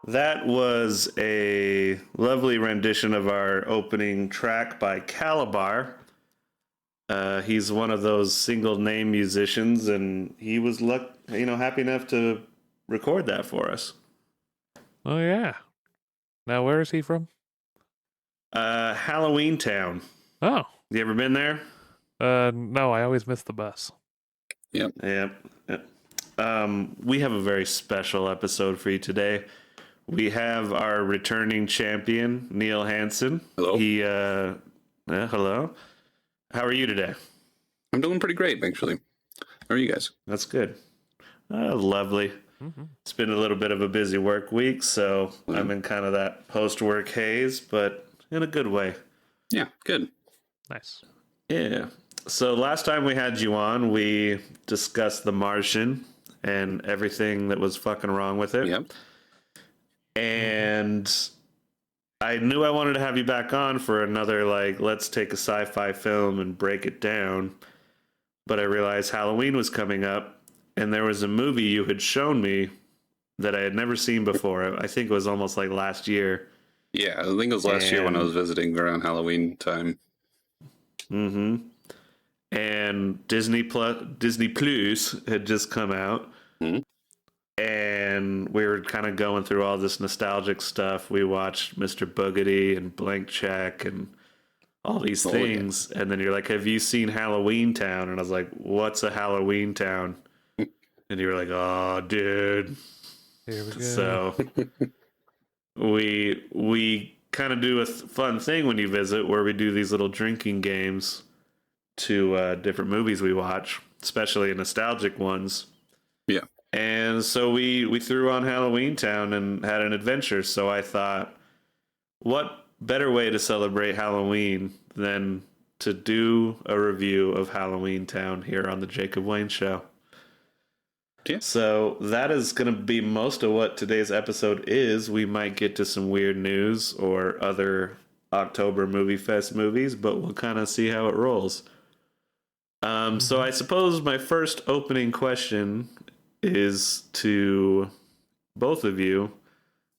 That was a lovely rendition of our opening track by Kalabar. He's one of those single name musicians, and he was happy enough to record that for us. Oh yeah. Now where is he from? HalloweenTown. Oh. You ever been there? No, I always miss the bus. Yep. We have a very special episode for you today. We have our returning champion, Neal Hansen. Hello. Hello. How are you today? I'm doing pretty great, actually. How are you guys? That's good. Lovely. Mm-hmm. It's been a little bit of a busy work week, so I'm in kind of that post-work haze, but in a good way. Yeah, good. Nice. Yeah. So last time we had you on, we discussed The Martian and everything that was fucking wrong with it. Yep. And I knew I wanted to have you back on for another, let's take a sci-fi film and break it down. But I realized Halloween was coming up, and there was a movie you had shown me that I had never seen before. I think it was almost like last year. Yeah, I think it was last year when I was visiting around Halloween time. Mm-hmm. And Disney Plus had just come out. Mm-hmm. And we were kind of going through all this nostalgic stuff. We watched Mr. Boogedy and Blank Check and all these things. Yeah. And then you're like, have you seen HalloweenTown? And I was like, what's a HalloweenTown? And you were like, oh, dude. Here we go. So we kind of do a fun thing when you visit where we do these little drinking games to different movies we watch, especially nostalgic ones. Yeah. And so we threw on HalloweenTown and had an adventure. So I thought, what better way to celebrate Halloween than to do a review of HalloweenTown here on the Jacob Wayne Show? Yeah. So that is going to be most of what today's episode is. We might get to some weird news or other October Movie Fest movies, but we'll kind of see how it rolls. So I suppose my first opening question is to both of you.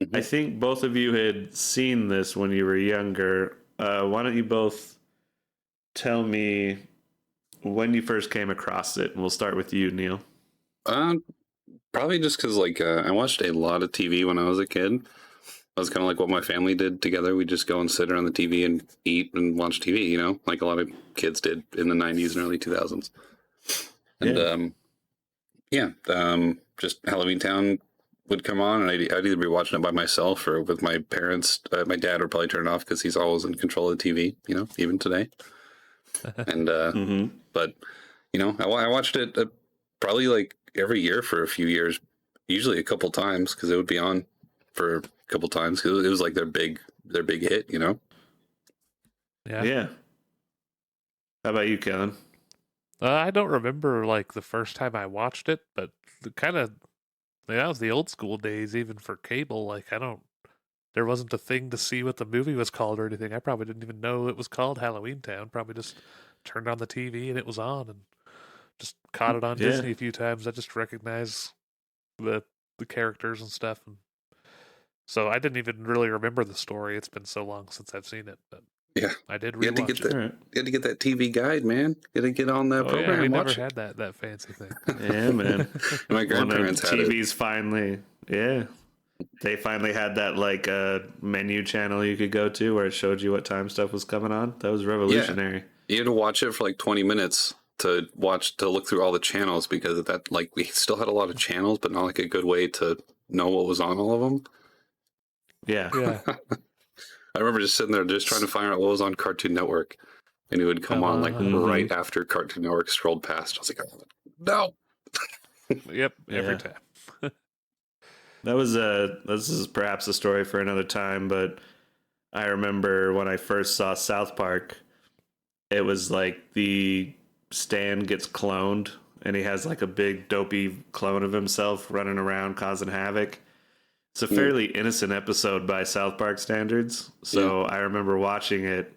Mm-hmm. I think both of you had seen this when you were younger. Why don't you both tell me when you first came across it? And we'll start with you, Neal. Probably just because I watched a lot of TV when I was a kid. That was kind of like what my family did together. We'd just go and sit around the TV and eat and watch TV, like a lot of kids did in the 90s and early 2000s. And just HalloweenTown would come on, and I'd either be watching it by myself or with my parents. My dad would probably turn it off because he's always in control of the TV, even today. And but I watched it probably every year for a few years, usually a couple times because it would be on for a couple times because it was like their big hit, Yeah. How about you, Kevin? I don't remember the first time I watched it, but that was the old school days, even for cable. There wasn't a thing to see what the movie was called or anything. I probably didn't even know it was called HalloweenTown. Probably just turned on the TV and it was on, and just caught it on Disney a few times. I just recognize the characters and stuff, and so I didn't even really remember the story. It's been so long since I've seen it, but yeah, I did rewatch it. You had to get that TV guide, man. You had to get on that program. Yeah, we never had that fancy thing. Yeah, man. My grandparents had TV's finally, they finally had that menu channel you could go to where it showed you what time stuff was coming on. That was revolutionary. Yeah. You had to watch it for 20 minutes to look through all the channels because of that. We still had a lot of channels, but not a good way to know what was on all of them. Yeah. Yeah. I remember just sitting there just trying to find out what was on Cartoon Network, and it would come on like right after Cartoon Network scrolled past. I was like, oh, no. Yep, every Yeah. time. This is perhaps a story for another time, but I remember when I first saw South Park, it was like the Stan gets cloned and he has like a big dopey clone of himself running around causing havoc. It's a fairly innocent episode by South Park standards. So I remember watching it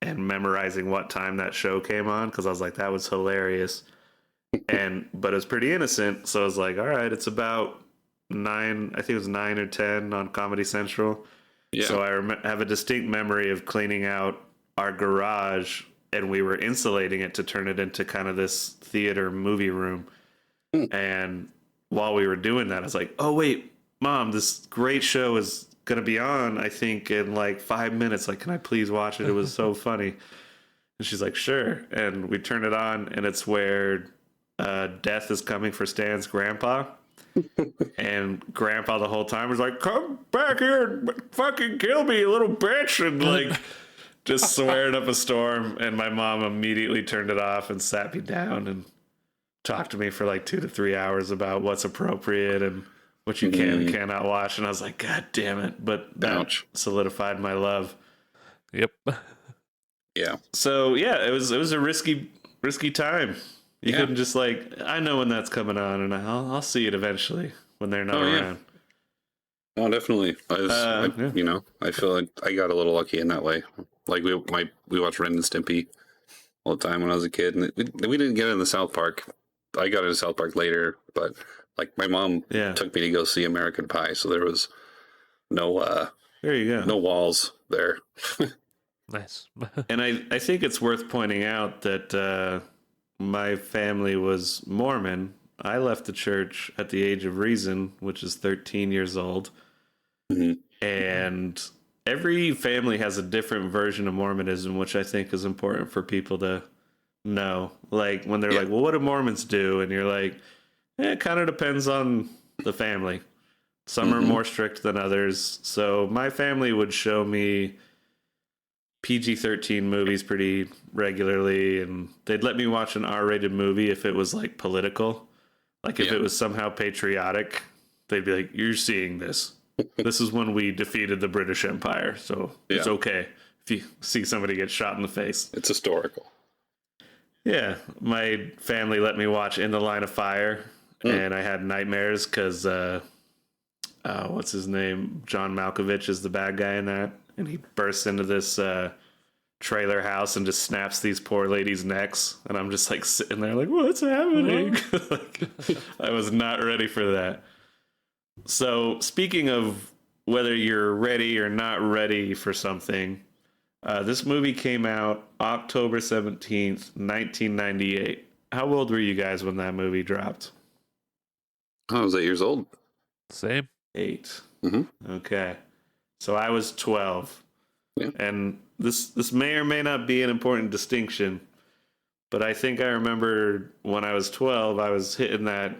and memorizing what time that show came on because I was like, that was hilarious. But it was pretty innocent. So I was like, all right, it's about 9, I think it was 9 or 10 on Comedy Central. Yeah. So I have a distinct memory of cleaning out our garage and we were insulating it to turn it into kind of this theater movie room. And while we were doing that, I was like, oh, wait, Mom, this great show is going to be on, I think, in like 5 minutes. Like, can I please watch it? It was so funny. And she's like, sure. And we turn it on, and it's where death is coming for Stan's grandpa. And grandpa the whole time was like, come back here and fucking kill me, you little bitch. And like just swearing up a storm. And my mom immediately turned it off and sat me down and talked to me for like 2 to 3 hours about what's appropriate and what you can and cannot watch. And I was like, God damn it. But that solidified my love. Yep. Yeah. So yeah, it was a risky time. You couldn't just like, I know when that's coming on, and I'll see it eventually when they're not around. Oh, definitely. You know, I feel like I got a little lucky in that way. Like we watched Ren and Stimpy all the time when I was a kid, and we didn't get into South Park. I got into South Park later, but like my mom took me to go see American Pie, so there was no there you go, no walls there. Nice. And I think it's worth pointing out that my family was Mormon. I left the church at the age of reason, which is 13 years old. And every family has a different version of Mormonism, which I think is important for people to know. Like when they're like, well, what do Mormons do? And you're like, it kind of depends on the family. Some are more strict than others. So my family would show me PG-13 movies pretty regularly, and they'd let me watch an R-rated movie if it was like political. Like if it was somehow patriotic, they'd be like, you're seeing this. This is when we defeated the British Empire, so it's okay if you see somebody get shot in the face. It's historical. Yeah, my family let me watch In the Line of Fire, and I had nightmares because, what's his name? John Malkovich is the bad guy in that. And he bursts into this trailer house and just snaps these poor ladies' necks. And I'm just like sitting there like, what's happening? Like, I was not ready for that. So speaking of whether you're ready or not ready for something, this movie came out October 17th, 1998. How old were you guys when that movie dropped? I was 8 years old. Same. 8. Okay. So I was 12. Yeah. And this may or may not be an important distinction, but I think I remember when I was 12, I was hitting that,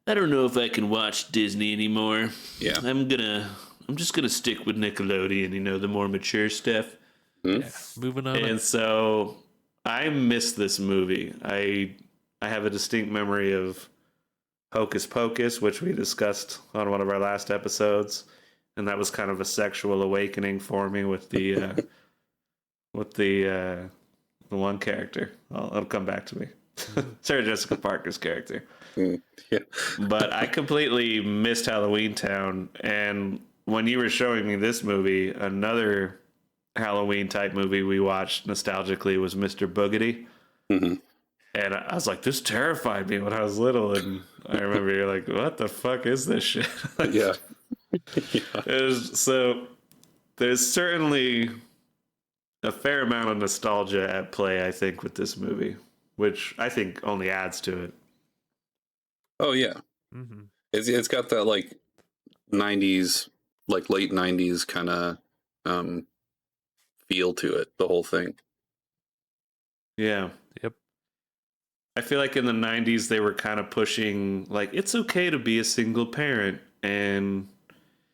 I don't know if I can watch Disney anymore. Yeah. I'm just gonna stick with Nickelodeon, you know, the more mature stuff. Yeah. Moving on. And so I missed this movie. I have a distinct memory of Hocus Pocus, which we discussed on one of our last episodes. And that was kind of a sexual awakening for me with the one character. It'll come back to me. Sarah Jessica Parker's character. Yeah. But I completely missed HalloweenTown. And when you were showing me this movie, another Halloween type movie we watched nostalgically was Mr. Boogedy. And I was like, this terrified me when I was little. And I remember you're like, what the fuck is this shit? Yeah. So there's certainly a fair amount of nostalgia at play, I think, with this movie, which I think only adds to it. Oh yeah. It's got that like 90s, like late 90s kind of feel to it, the whole thing. Yeah. Yep. I feel like in the 90s they were kind of pushing like it's okay to be a single parent and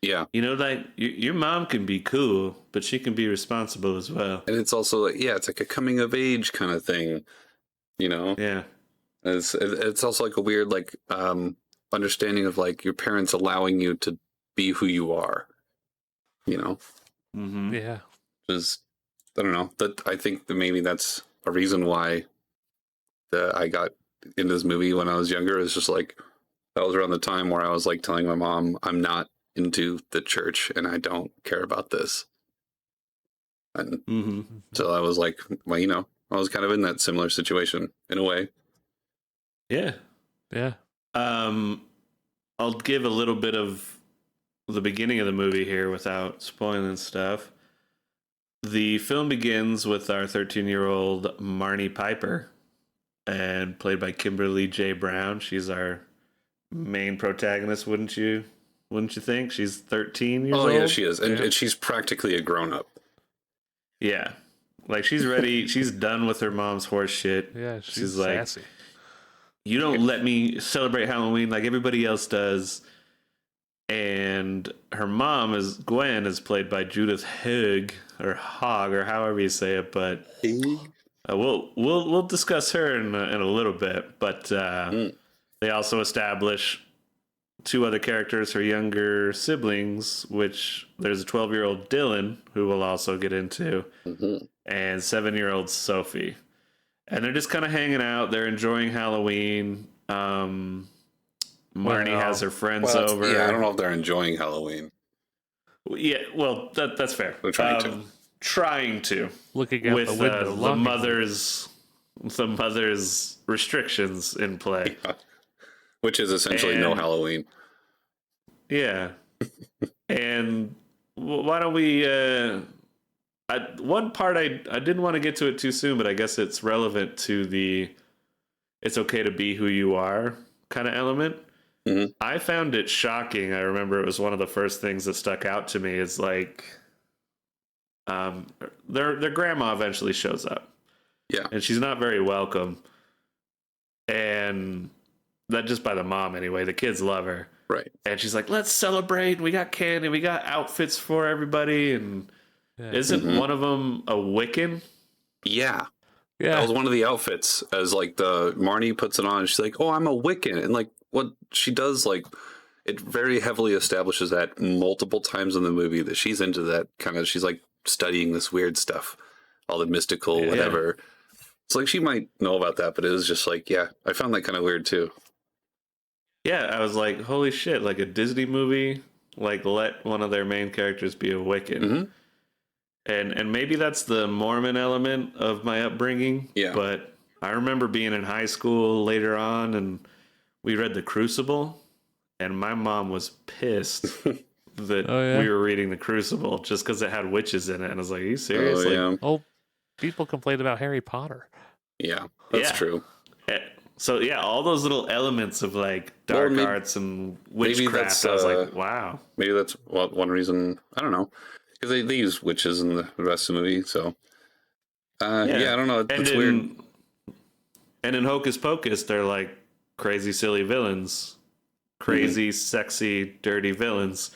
Yeah. you know, like your mom can be cool, but she can be responsible as well. And it's also like, yeah, it's like a coming of age kind of thing, you know? Yeah. It's also like a weird, like, understanding of like your parents allowing you to be who you are, you know? Mm-hmm. Yeah. Just, I don't know. That I think that maybe that's a reason why I got into this movie when I was younger. Is just like, that was around the time where I was like telling my mom, I'm not into the church and I don't care about this. And Mm-hmm. so I was like, well, you know, I was kind of in that similar situation in a way. Yeah. Yeah. I'll give a little bit of the beginning of the movie here without spoiling stuff. The film begins with our 13-year-old Marnie Piper, and played by Kimberly J. Brown. She's our main protagonist, wouldn't you think? She's 13 years old. Oh, yeah, she is. And, Yeah. and she's practically a grown up. Yeah. Like, she's ready. She's done with her mom's horse shit. Yeah. She's like, sassy. you don't let me celebrate Halloween like everybody else does. And her mom Gwen is played by Judith Hogg or however you say it, but we'll discuss her in a little bit. But they also establish two other characters, her younger siblings, which there's a 12-year-old Dylan, who we'll also get into, and 7-year-old Sophie. And they're just kind of hanging out. They're enjoying Halloween. Marnie has her friends over. Yeah, I don't know if they're enjoying Halloween. Yeah, well, that's fair. They're trying to. Looking out with the window. the mother's restrictions in play. Yeah. Which is essentially no Halloween. Yeah. And why don't we... one part I didn't want to get to it too soon, but I guess it's relevant to the it's okay to be who you are kind of element. Mm-hmm. I found it shocking. I remember it was one of the first things that stuck out to me is like their grandma eventually shows up. Yeah. And she's not very welcome. And that just by the mom anyway. The kids love her. Right. And she's like, let's celebrate. We got candy. We got outfits for everybody. And isn't one of them a Wiccan? Yeah. Yeah. That was one of the outfits as like the Marnie puts it on and she's like, oh, I'm a Wiccan. And like what she does, like it very heavily establishes that multiple times in the movie that she's into that kind of, she's like studying this weird stuff, all the mystical, whatever. It's like she might know about that, but it was just like, yeah, I found that kind of weird too. Yeah, I was like, holy shit, like a Disney movie, like let one of their main characters be a Wiccan. Mm-hmm. And maybe that's the Mormon element of my upbringing. Yeah. But I remember being in high school later on, and we read The Crucible, and my mom was pissed that we were reading The Crucible just because it had witches in it. And I was like, are you serious? People complained about Harry Potter. Yeah, that's true. So yeah, all those little elements of like dark arts and witchcraft, I was like, wow. Maybe that's one reason, I don't know. Because they use witches in the rest of the movie, so I don't know. It's weird. And in Hocus Pocus, they're like crazy, silly villains, crazy, sexy, dirty villains.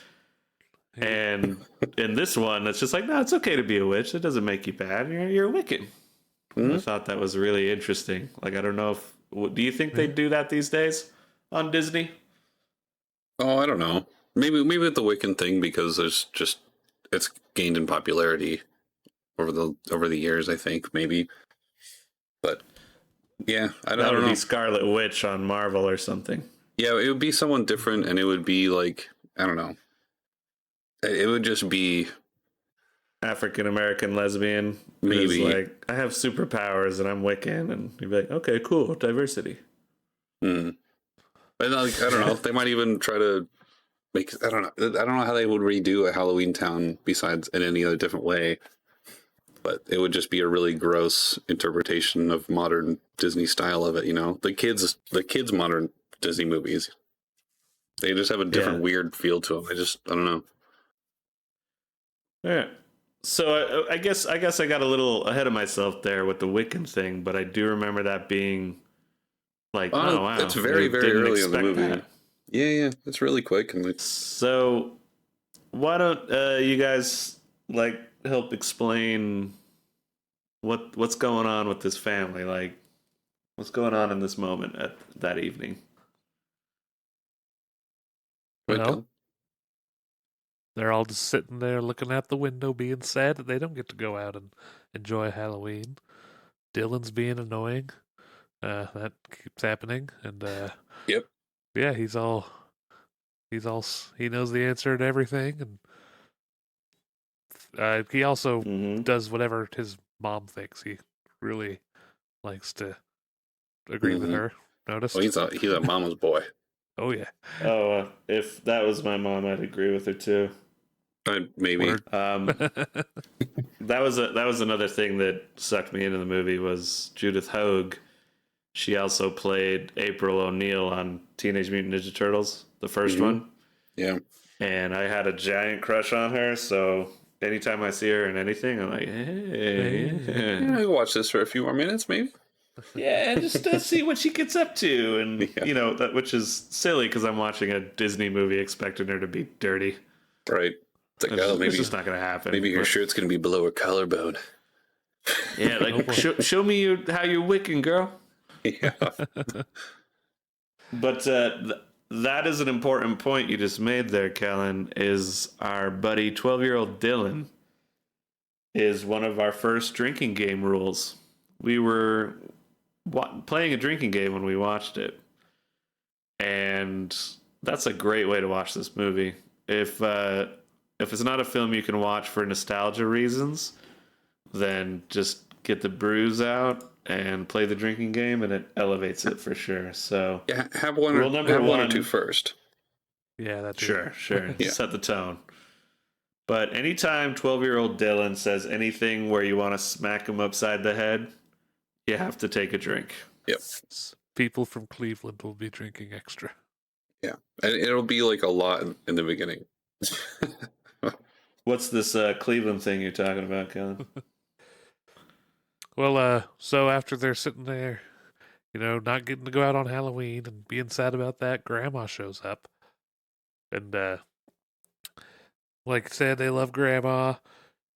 And in this one, it's just like, no, it's okay to be a witch. It doesn't make you bad. You're a Wiccan. I thought that was really interesting. Like, I don't know if do you think they do that these days on Disney? Oh, I don't know. Maybe with the Wiccan thing because there's just. It's gained in popularity over the years, I think, maybe. But yeah, I don't know. Be Scarlet Witch on Marvel or something. Yeah, it would be someone different, and it would be like, I don't know. It would just be African American lesbian. Maybe like, I have superpowers and I'm Wiccan, and you'd be like, okay, cool, diversity. And like, I don't know. They might even try to. I don't know how they would redo a HalloweenTown besides in any other different way, but it would just be a really gross interpretation of modern Disney style of it. You know, the kids modern Disney movies, they just have a different weird feel to them. I don't know. Yeah. So I guess I got a little ahead of myself there with the Wiccan thing, but I do remember that being like, oh wow, it's very very early in the movie. That. Yeah, it's really quick and So why don't you guys like help explain what's going on with this family? Like, what's going on in this moment at that evening? Well, they're all just sitting there looking out the window, being sad that they don't get to go out and enjoy Halloween. Dylan's being annoying. That keeps happening, and yep. yeah, he knows the answer to everything, and he also does whatever his mom thinks. He really likes to agree with her. Noticed? Well, he's a mama's boy. Oh yeah. Oh, if that was my mom, I'd agree with her too. Maybe. That was another thing that sucked me into the movie was Judith Hoag. She also played April O'Neil on Teenage Mutant Ninja Turtles, the first one. Yeah. And I had a giant crush on her, so anytime I see her in anything, I'm like, hey. Yeah, I'll watch this for a few more minutes, maybe. Yeah, just to see what she gets up to. And, you know, which is silly because I'm watching a Disney movie expecting her to be dirty. Right. It's like, maybe it's just not going to happen. Maybe your shirt's going to be below her collarbone. Yeah, like, show me how you're wicking, girl. Yeah. But that is an important point you just made there, Kellen, is our buddy 12-year-old Dylan is one of our first drinking game rules. We were playing a drinking game when we watched it. And that's a great way to watch this movie. If it's not a film you can watch for nostalgia reasons, then just get the brews out and play the drinking game, and it elevates it for sure. So yeah, have one or two first. Yeah, that's sure. Yeah. Set the tone. But anytime 12-year-old Dylan says anything where you want to smack him upside the head, you have to take a drink. Yep. People from Cleveland will be drinking extra. Yeah, and it'll be like a lot in the beginning. What's this Cleveland thing you're talking about, Kellen? Well, so after they're sitting there, not getting to go out on Halloween and being sad about that, Grandma shows up. And, like I said, they love Grandma.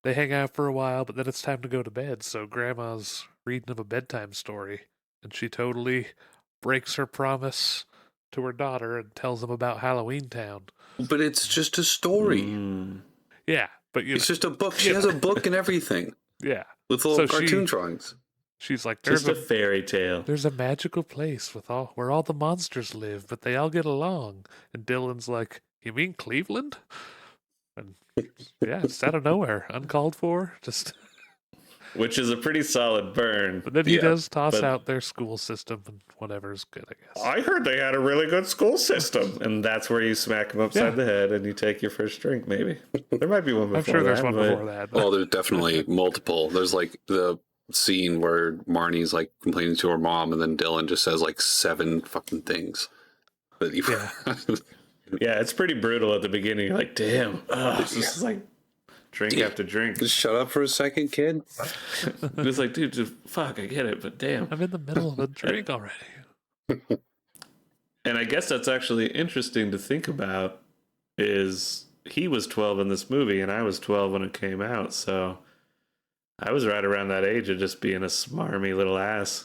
They hang out for a while, but then it's time to go to bed. So Grandma's reading them a bedtime story. And she totally breaks her promise to her daughter and tells them about HalloweenTown. But it's just a story. Yeah, but it's just a book. She has a book and everything. Yeah. With little cartoon drawings. She's like, there's just a fairy tale. There's a magical place where all the monsters live, but they all get along. And Dylan's like, you mean Cleveland? And yeah, it's out of nowhere, uncalled for, just. Which is a pretty solid burn. But then he does toss out their school system and whatever's good, I guess. I heard they had a really good school system. And that's where you smack them upside the head and you take your first drink, maybe. There might be one before that. I'm sure there's one before that. Oh, there's definitely multiple. There's like the scene where Marnie's like complaining to her mom and then Dylan just says like 7 fucking things. Yeah, it's pretty brutal at the beginning. You're like, damn. This is like drink after drink. Just shut up for a second, kid. It's like, dude, just, fuck, I get it, but damn. I'm in the middle of a drink already. And I guess that's actually interesting to think about is he was 12 in this movie and I was 12 when it came out. So I was right around that age of just being a smarmy little ass.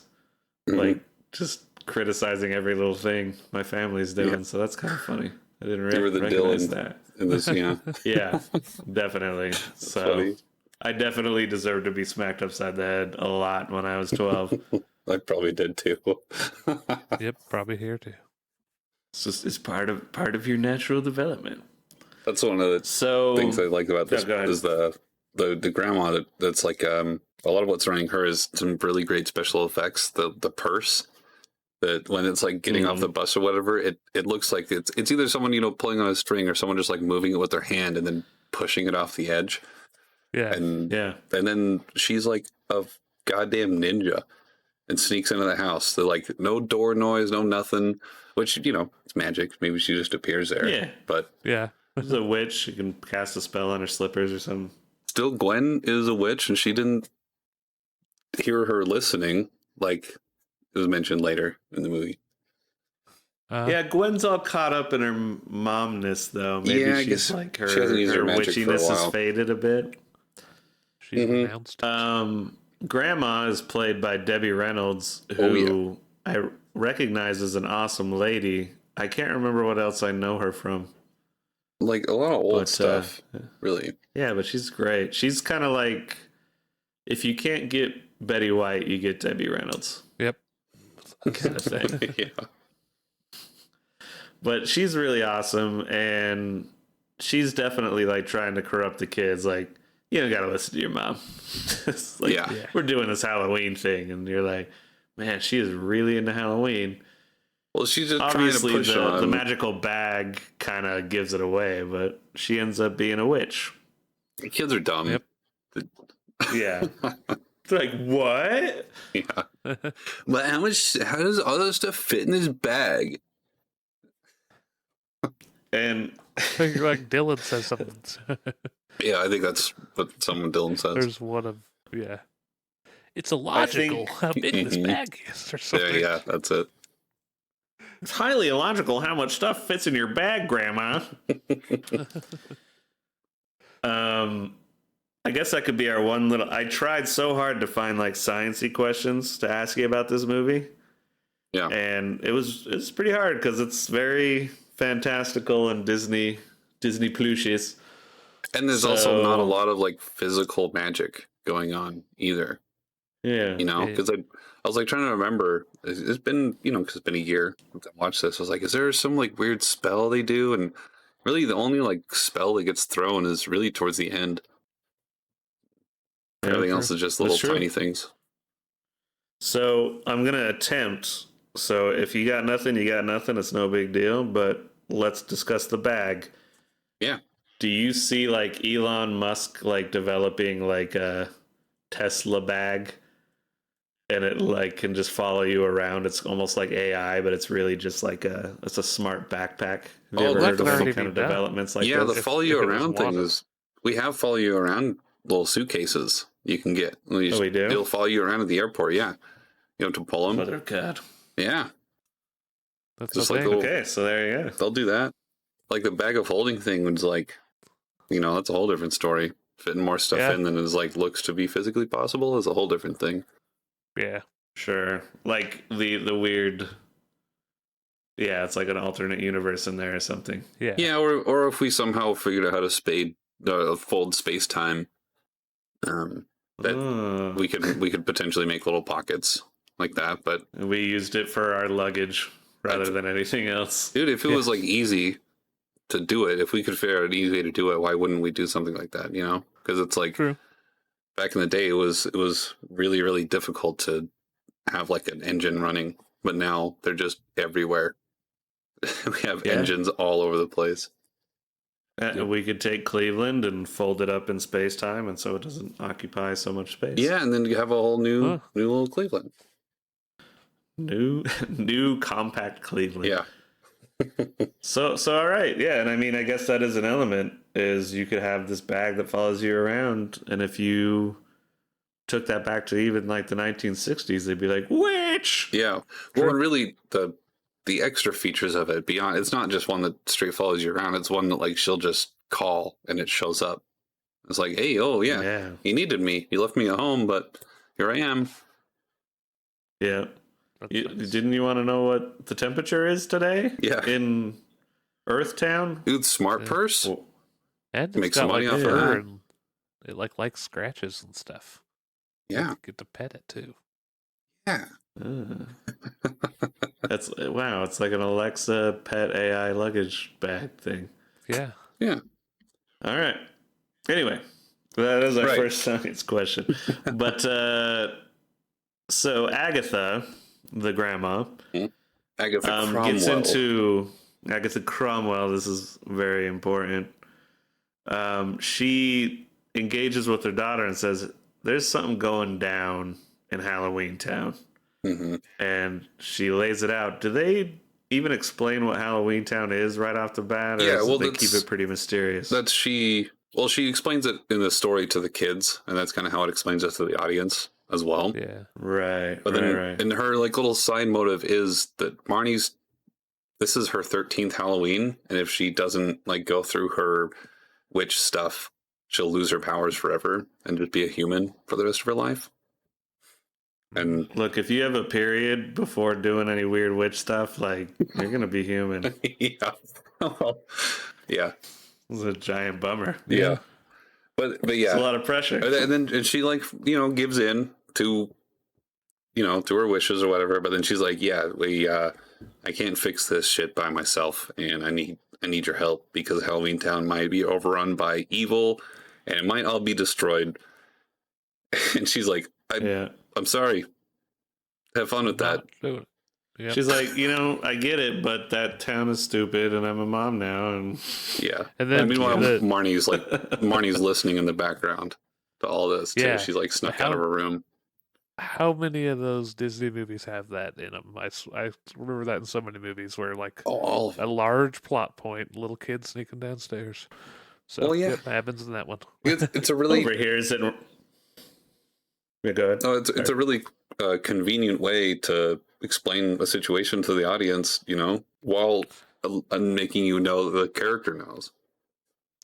Like, just criticizing every little thing my family's doing. So that's kind of funny. I didn't recognize that. In this, Yeah, definitely. So funny. I definitely deserved to be smacked upside the head a lot when I was 12. I probably did too. Yep, probably here too. It's part of your natural development. That's one of the things I like about this is the grandma that's like a lot of what's surrounding her is some really great special effects. The purse that when it's like getting off the bus or whatever, it looks like it's either someone pulling on a string or someone just like moving it with their hand and then pushing it off the edge. Yeah, and then she's like a goddamn ninja and sneaks into the house. They're like no door noise, no nothing. Which it's magic. Maybe she just appears there. Yeah, but she's a witch. She can cast a spell on her slippers or something. Still, Gwen is a witch, and she didn't hear her listening like it was mentioned later in the movie. Yeah, Gwen's all caught up in her momness, though. Maybe Yeah, I she's guess like her she hasn't used her magic for a witchiness has while. faded a bit. She's renounced. Grandma is played by Debbie Reynolds, who I recognize as an awesome lady. I can't remember what else I know her from. Like a lot of old stuff, really. Yeah, but she's great. She's kind of like, if you can't get Betty White, you get Debbie Reynolds. Yep. Kind of thing. Yeah. But she's really awesome, and she's definitely like trying to corrupt the kids. Like, you don't gotta listen to your mom. It's like, Yeah. we're doing this Halloween thing, and you're like, man, she is really into Halloween. Well, she's just Obviously, trying to push on the magical bag kind of gives it away, but she ends up being a witch. The kids are dumb. Yep. Yeah. It's like, what? Yeah. But how does all that stuff fit in this bag? And Like Dylan says something. Yeah, I think that's what Dylan says. There's one of It's illogical how big this bag is, or something. Yeah, that's it. it's highly illogical how much stuff fits in your bag, Grandma. I guess that could be our one little. I tried so hard to find like sciencey questions to ask you about this movie. Yeah. And it's pretty hard because it's very fantastical and Disney plushies. And there's also not a lot of like physical magic going on either. Yeah. You know, because I was like trying to remember. It's been, because it's been a year since I watched this. I was like, is there some like weird spell they do? And really, the only like spell that gets thrown is really towards the end. Everything else is just little tiny things. So I'm gonna attempt. So if you got nothing, you got nothing. It's no big deal. But let's discuss the bag. Yeah. Do you see like Elon Musk like developing like a Tesla bag, and it like can just follow you around? It's almost like AI, but it's really just like it's a smart backpack. Have you ever heard of any kind of developments like this? this? The follow you around thing is, we have follow you around little suitcases you can get. We do? It'll follow you around at the airport, yeah. You have to pull them. Mother of God. Yeah. That's just like okay, so there you go. They'll do that. Like the bag of holding thing was like, that's a whole different story. Fitting more stuff in than is like looks to be physically possible is a whole different thing. Yeah. Sure. Like the weird. Yeah, it's like an alternate universe in there or something. Yeah. Yeah, or if we somehow figured out how to fold space time, that we could potentially make little pockets like that. But we used it for our luggage rather than anything else. Dude, if it was like easy to do it, if we could figure out an easy way to do it, why wouldn't we do something like that? Because it's like back in the day, it was really, really difficult to have like an engine running, but now they're just everywhere. We have engines all over the place. We could take Cleveland and fold it up in space time, and so it doesn't occupy so much space. Yeah, and then you have a whole new little Cleveland. New compact Cleveland. Yeah. So all right, yeah, and I mean, I guess that is an element. Is you could have this bag that follows you around, and if you took that back to even like the 1960s, they'd be like, "Witch." Yeah. Well, and really the extra features of it beyond, it's not just one that straight follows you around. It's one that like she'll just call and it shows up. It's like, hey, you needed me. You left me at home, but here I am. Yeah. Didn't you want to know what the temperature is today? Yeah. In Earthtown? Dude, smart purse. And it's make some money off of that. And it likes scratches and stuff. Yeah. You get to pet it too. Yeah. That's wow, it's like an Alexa pet AI luggage bag thing. Yeah. Yeah. All right. Anyway, that is our first science question. But so Agatha, the grandma, Agatha Cromwell. gets into Agatha Cromwell. This is very important. She engages with her daughter and says, "There's something going down in HalloweenTown." Mm-hmm. And she lays it out. Do they even explain what HalloweenTown is right off the bat? Or they keep it pretty mysterious? She explains it in the story to the kids, and that's kind of how it explains it to the audience as well. Yeah. Right. But then, and her like little side motive is that Marnie's this is her 13th Halloween, and if she doesn't like go through her witch stuff, she'll lose her powers forever and just be a human for the rest of her life. And look, if you have a period before doing any weird witch stuff, like you're gonna be human. yeah, yeah, It's a giant bummer. yeah. But yeah, it's a lot of pressure. And then she like gives in to to her wishes or whatever. But then she's like, yeah, I can't fix this shit by myself, and I need your help because HalloweenTown might be overrun by evil, and it might all be destroyed. And she's like, I'm sorry. Have fun with that. Yep. She's like, I get it, but that town is stupid, and I'm a mom now, and yeah. And then meanwhile, Marnie's listening in the background to all this too. Yeah. She's like snuck out of her room. How many of those Disney movies have that in them? I remember that in so many movies where like All of them. a large plot point, little kid sneaking downstairs. So it happens in that one. It's a really over here is it. Yeah, go ahead. No, it's a really convenient way to explain a situation to the audience, while making the character knows.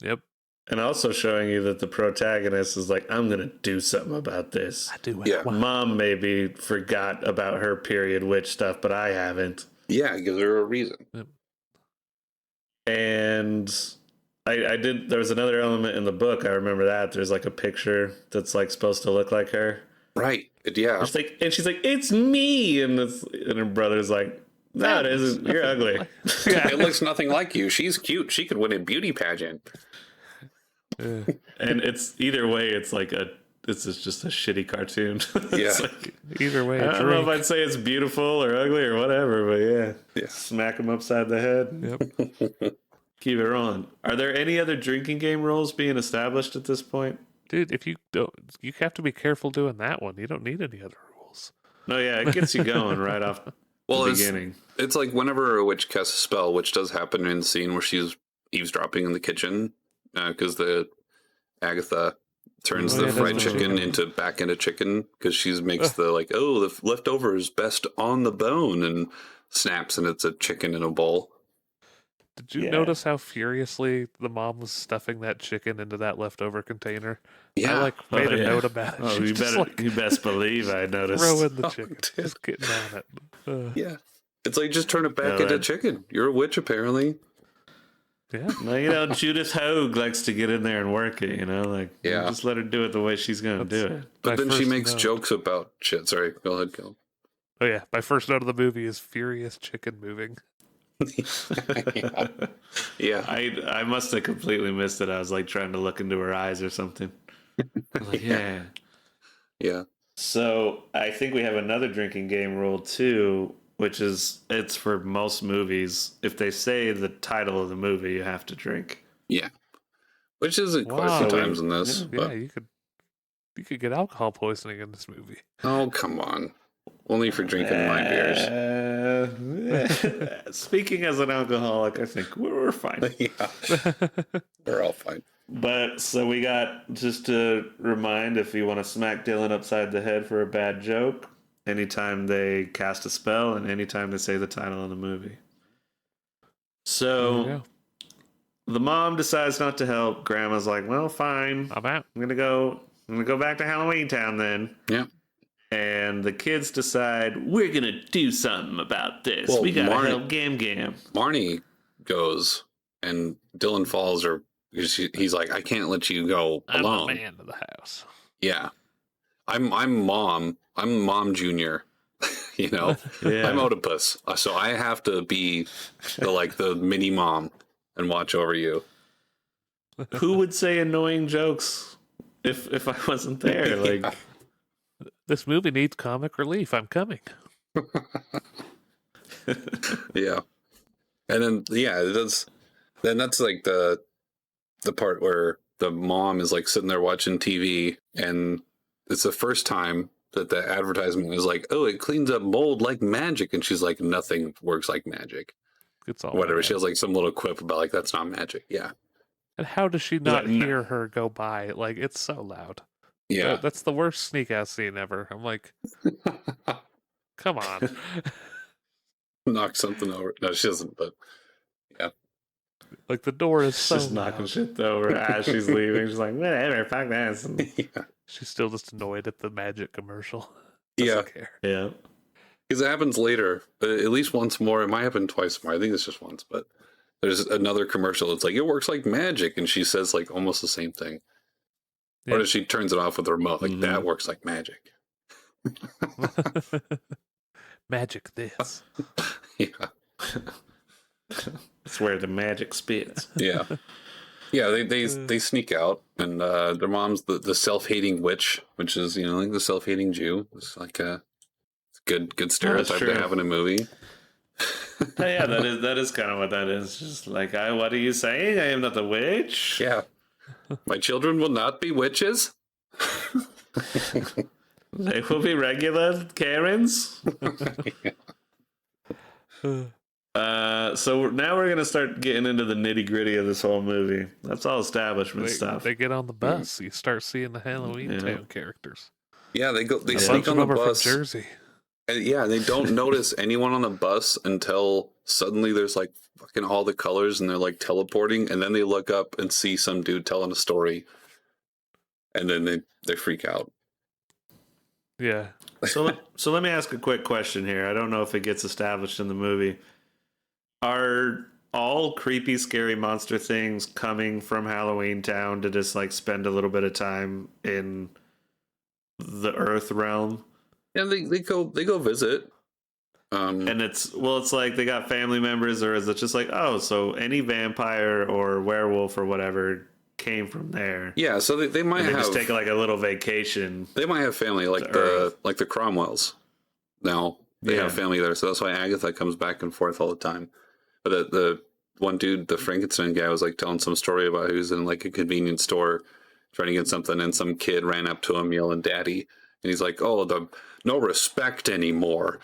Yep. And also showing you that the protagonist is like, I'm going to do something about this. I do. Yeah. Mom maybe forgot about her period witch stuff, but I haven't. Yeah, it gives her a reason. Yep. And there was another element in the book. I remember that. There's like a picture that's like supposed to look like her. Right. Yeah. She's like, it's me. And her brother's like, no, it isn't. You're ugly. Yeah. It looks nothing like you. She's cute. She could win a beauty pageant. And it's either way, it's like it's just a shitty cartoon. Yeah. Like, either way, I don't know if I'd say it's beautiful or ugly or whatever, but yeah. Smack him upside the head. Yep. Keep it rolling. Are there any other drinking game rules being established at this point? Dude, if you don't, you have to be careful doing that one. You don't need any other rules. No, yeah, it gets you going right off the beginning. It's like whenever a witch casts a spell, which does happen in the scene where she's eavesdropping in the kitchen, because the Agatha turns the fried chicken back into chicken because she makes the leftovers best on the bone and snaps, and it's a chicken in a bowl. Did you notice how furiously the mom was stuffing that chicken into that leftover container? Yeah. I made a note about it. Oh, you best believe I noticed. Throw in the chicken. Just getting on it. Yeah. It's like, just turn it back into chicken. You're a witch, apparently. Yeah. No, Judith Hogue likes to get in there and work it, just let her do it the way she's going to do it. But then she makes jokes about shit. Sorry, go ahead, Gil. Oh, yeah. My first note of the movie is furious chicken moving. Yeah. I must have completely missed it. I was like trying to look into her eyes or something. I was like, Yeah. So I think we have another drinking game rule too, which is it's for most movies. If they say the title of the movie, you have to drink. Yeah. Which is quite a few times in this. Yeah, you could get alcohol poisoning in this movie. Oh, come on. Only for drinking my beers. Speaking as an alcoholic, I think we're fine. Yeah. We're all fine. But so we got, just to remind, if you want to smack Dylan upside the head for a bad joke, anytime they cast a spell and anytime they say the title of the movie. So the mom decides not to help. Grandma's like, well, fine. I'm out. I'm gonna go back to HalloweenTown then. Yeah. And the kids decide, we're going to do something about this. Well, we got to help Gam Gam. Marnie goes, and Dylan follows her. He's like, I can't let you go alone. I'm the man of the house. Yeah. I'm mom. I'm mom junior. Yeah. I'm Oedipus. So I have to be the mini mom and watch over you. Who would say annoying jokes if I wasn't there? Like... This movie needs comic relief. I'm coming. Yeah. And then, that's like the part where the mom is like sitting there watching TV, and it's the first time that the advertisement is like, oh, it cleans up mold like magic. And she's like, nothing works like magic. It's all whatever. She has like some little quip about like, that's not magic. Yeah. And how does she not hear her go by? Like, it's so loud. Yeah. That's the worst sneak out scene ever. I'm like, come on. knock something over. No, she doesn't. But yeah, Like the door is She's so just knocking loud. shit over as she's leaving. She's like, whatever, fuck this. And, yeah, She's still just annoyed at the magic commercial. yeah. Doesn't care. yeah. Because it happens later, at least once more. It might happen twice more. I think it's just once, but there's another commercial. It's like, it works like magic. And she says like almost the same thing. Yeah. Or she turns it off with the remote. Like, Mhm. that works like magic. Magic this. Yeah. That's where the magic spits. Yeah. Yeah, they sneak out, and their mom's the self-hating witch, which is, like the self-hating Jew. It's like a good stereotype to true. have in a movie. Oh, yeah, that is kind of what that is. Just like, what are you saying? I am not a witch. Yeah. My children will not be witches. They will be regular Karens. So now we're gonna start getting into the nitty gritty of this whole movie. That's all establishment stuff. They get on the bus. You start seeing the HalloweenTown Yeah. characters. Yeah, they A sneak bunch on of the them are bus. from Jersey. And yeah, they don't notice anyone on the bus until suddenly there's like fucking all the colors and they're like teleporting, and then they look up and see some dude telling a story, and then they freak out. Yeah. So let me ask a quick question here. I don't know if it gets established in the movie. Are all creepy, scary monster things coming from Halloweentown to just like spend a little bit of time in the Earth realm? Yeah, they go visit. And it's like they got family members, or is it just like, oh, so any vampire or werewolf or whatever came from there? Yeah, so they might And they have just take like a little vacation. they might have family like Earth. the Cromwells. Now they have family there, so that's why Agatha comes back and forth all the time. But the one dude, the Frankenstein guy, was like telling some story about he was in like a convenience store trying to get something, and some kid ran up to him yelling "Daddy," and he's like, "Oh, the no respect anymore."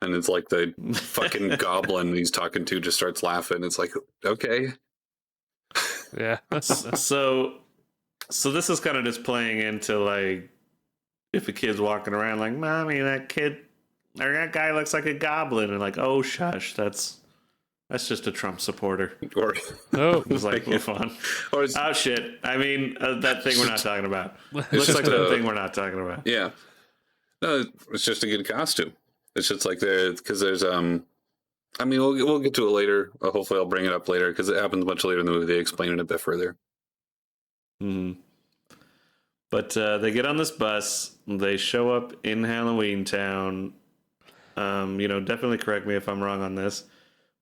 And it's like the fucking goblin he's talking to just starts laughing. It's like, okay. Yeah. So this is kind of just playing into like if a kid's walking around like, mommy, that kid or that guy looks like a goblin, and like, oh shush, that's just a Trump supporter. Or Oh, It's like, move on. or it's, Oh shit! I mean, that thing we're not talking about. Looks just like that thing we're not talking about. yeah. No, it's just a good costume. It's just like because there's I mean, we'll get to it later. Hopefully, I'll bring it up later because it happens much later in the movie. They explain it a bit further. Mm-hmm. But they get on this bus. They show up in Halloweentown. Definitely correct me if I'm wrong on this,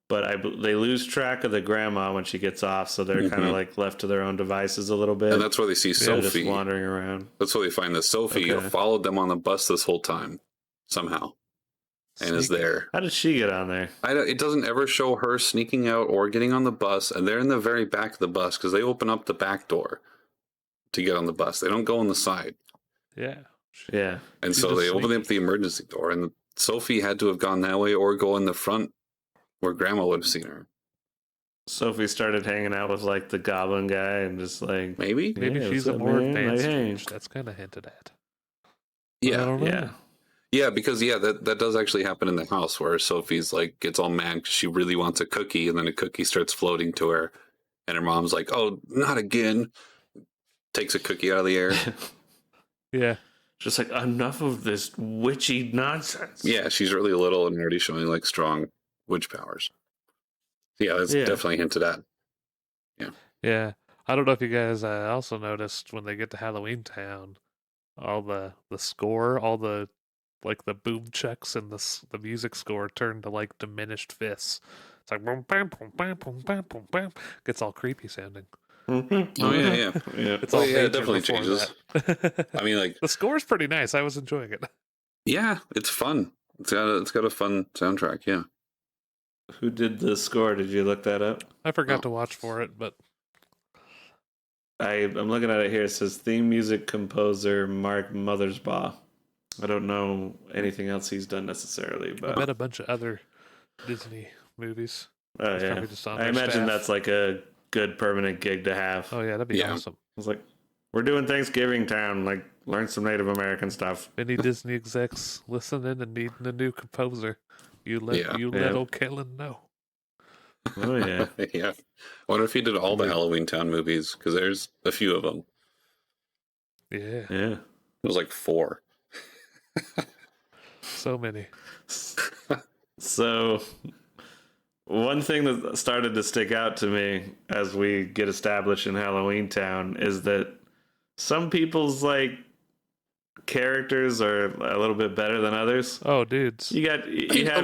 but they lose track of the grandma when she gets off, so they're kind of like left to their own devices a little bit. And that's where they see They're Sophie. just wandering around. That's where they find that Sophie followed them on the bus this whole time somehow, and is there. How did she get on there? It doesn't ever show her sneaking out or getting on the bus, and they're in the very back of the bus because they open up the back door to get on the bus. They don't go on the side. yeah. Yeah. And She's so just they open sneaky. up the emergency door, and Sophie had to have gone that way or go in the front where Grandma would have seen her. Sophie started hanging out with like the goblin guy and just like, Maybe? Maybe yeah, she's what's a up, more man? advanced Like, hey. witch. That's kind of hinted at. I Yeah. don't know. Yeah. Yeah, because, that does actually happen in the house where Sophie's like, gets all mad because she really wants a cookie, and then a cookie starts floating to her, and her mom's like, oh, not again. Takes a cookie out of the air. Yeah. Just like, enough of this witchy nonsense. Yeah, she's really little and already showing like strong witch powers. Yeah, that's definitely hinted at. Yeah. I don't know if you guys also noticed when they get to Halloweentown, all the score, all the like the boom checks and the music score turn to like diminished fists. It's like boom bam boom bam boom bam boom bam. Gets all creepy sounding. Mm-hmm. Oh, yeah. Yeah. It's Well, all yeah, it nature definitely before changes. that. I mean, like, The score's pretty nice. I was enjoying it. yeah, it's fun. It's got a fun soundtrack, yeah. Who did the score? Did you look that up? I forgot to watch for it, but I'm looking at it here. It says theme music composer Mark Mothersbaugh. I don't know anything else he's done necessarily, I but bet a bunch of other Disney movies. oh It's yeah, probably just on I their imagine staff. that's like a good permanent gig to have. Oh yeah, that'd be Yeah. awesome. It's like we're doing Thanksgiving Town, like learn some Native American stuff. Any Disney execs listening and needing a new composer, You let old Kellen know. Oh yeah. Yeah. I wonder if he did all the Yeah. HalloweenTown movies, because there's a few of them. Yeah. Yeah. It was like 4. So many. So, one thing that started to stick out to me as we get established in Halloweentown is that some people's like characters are a little bit better than others. Oh, dudes. You have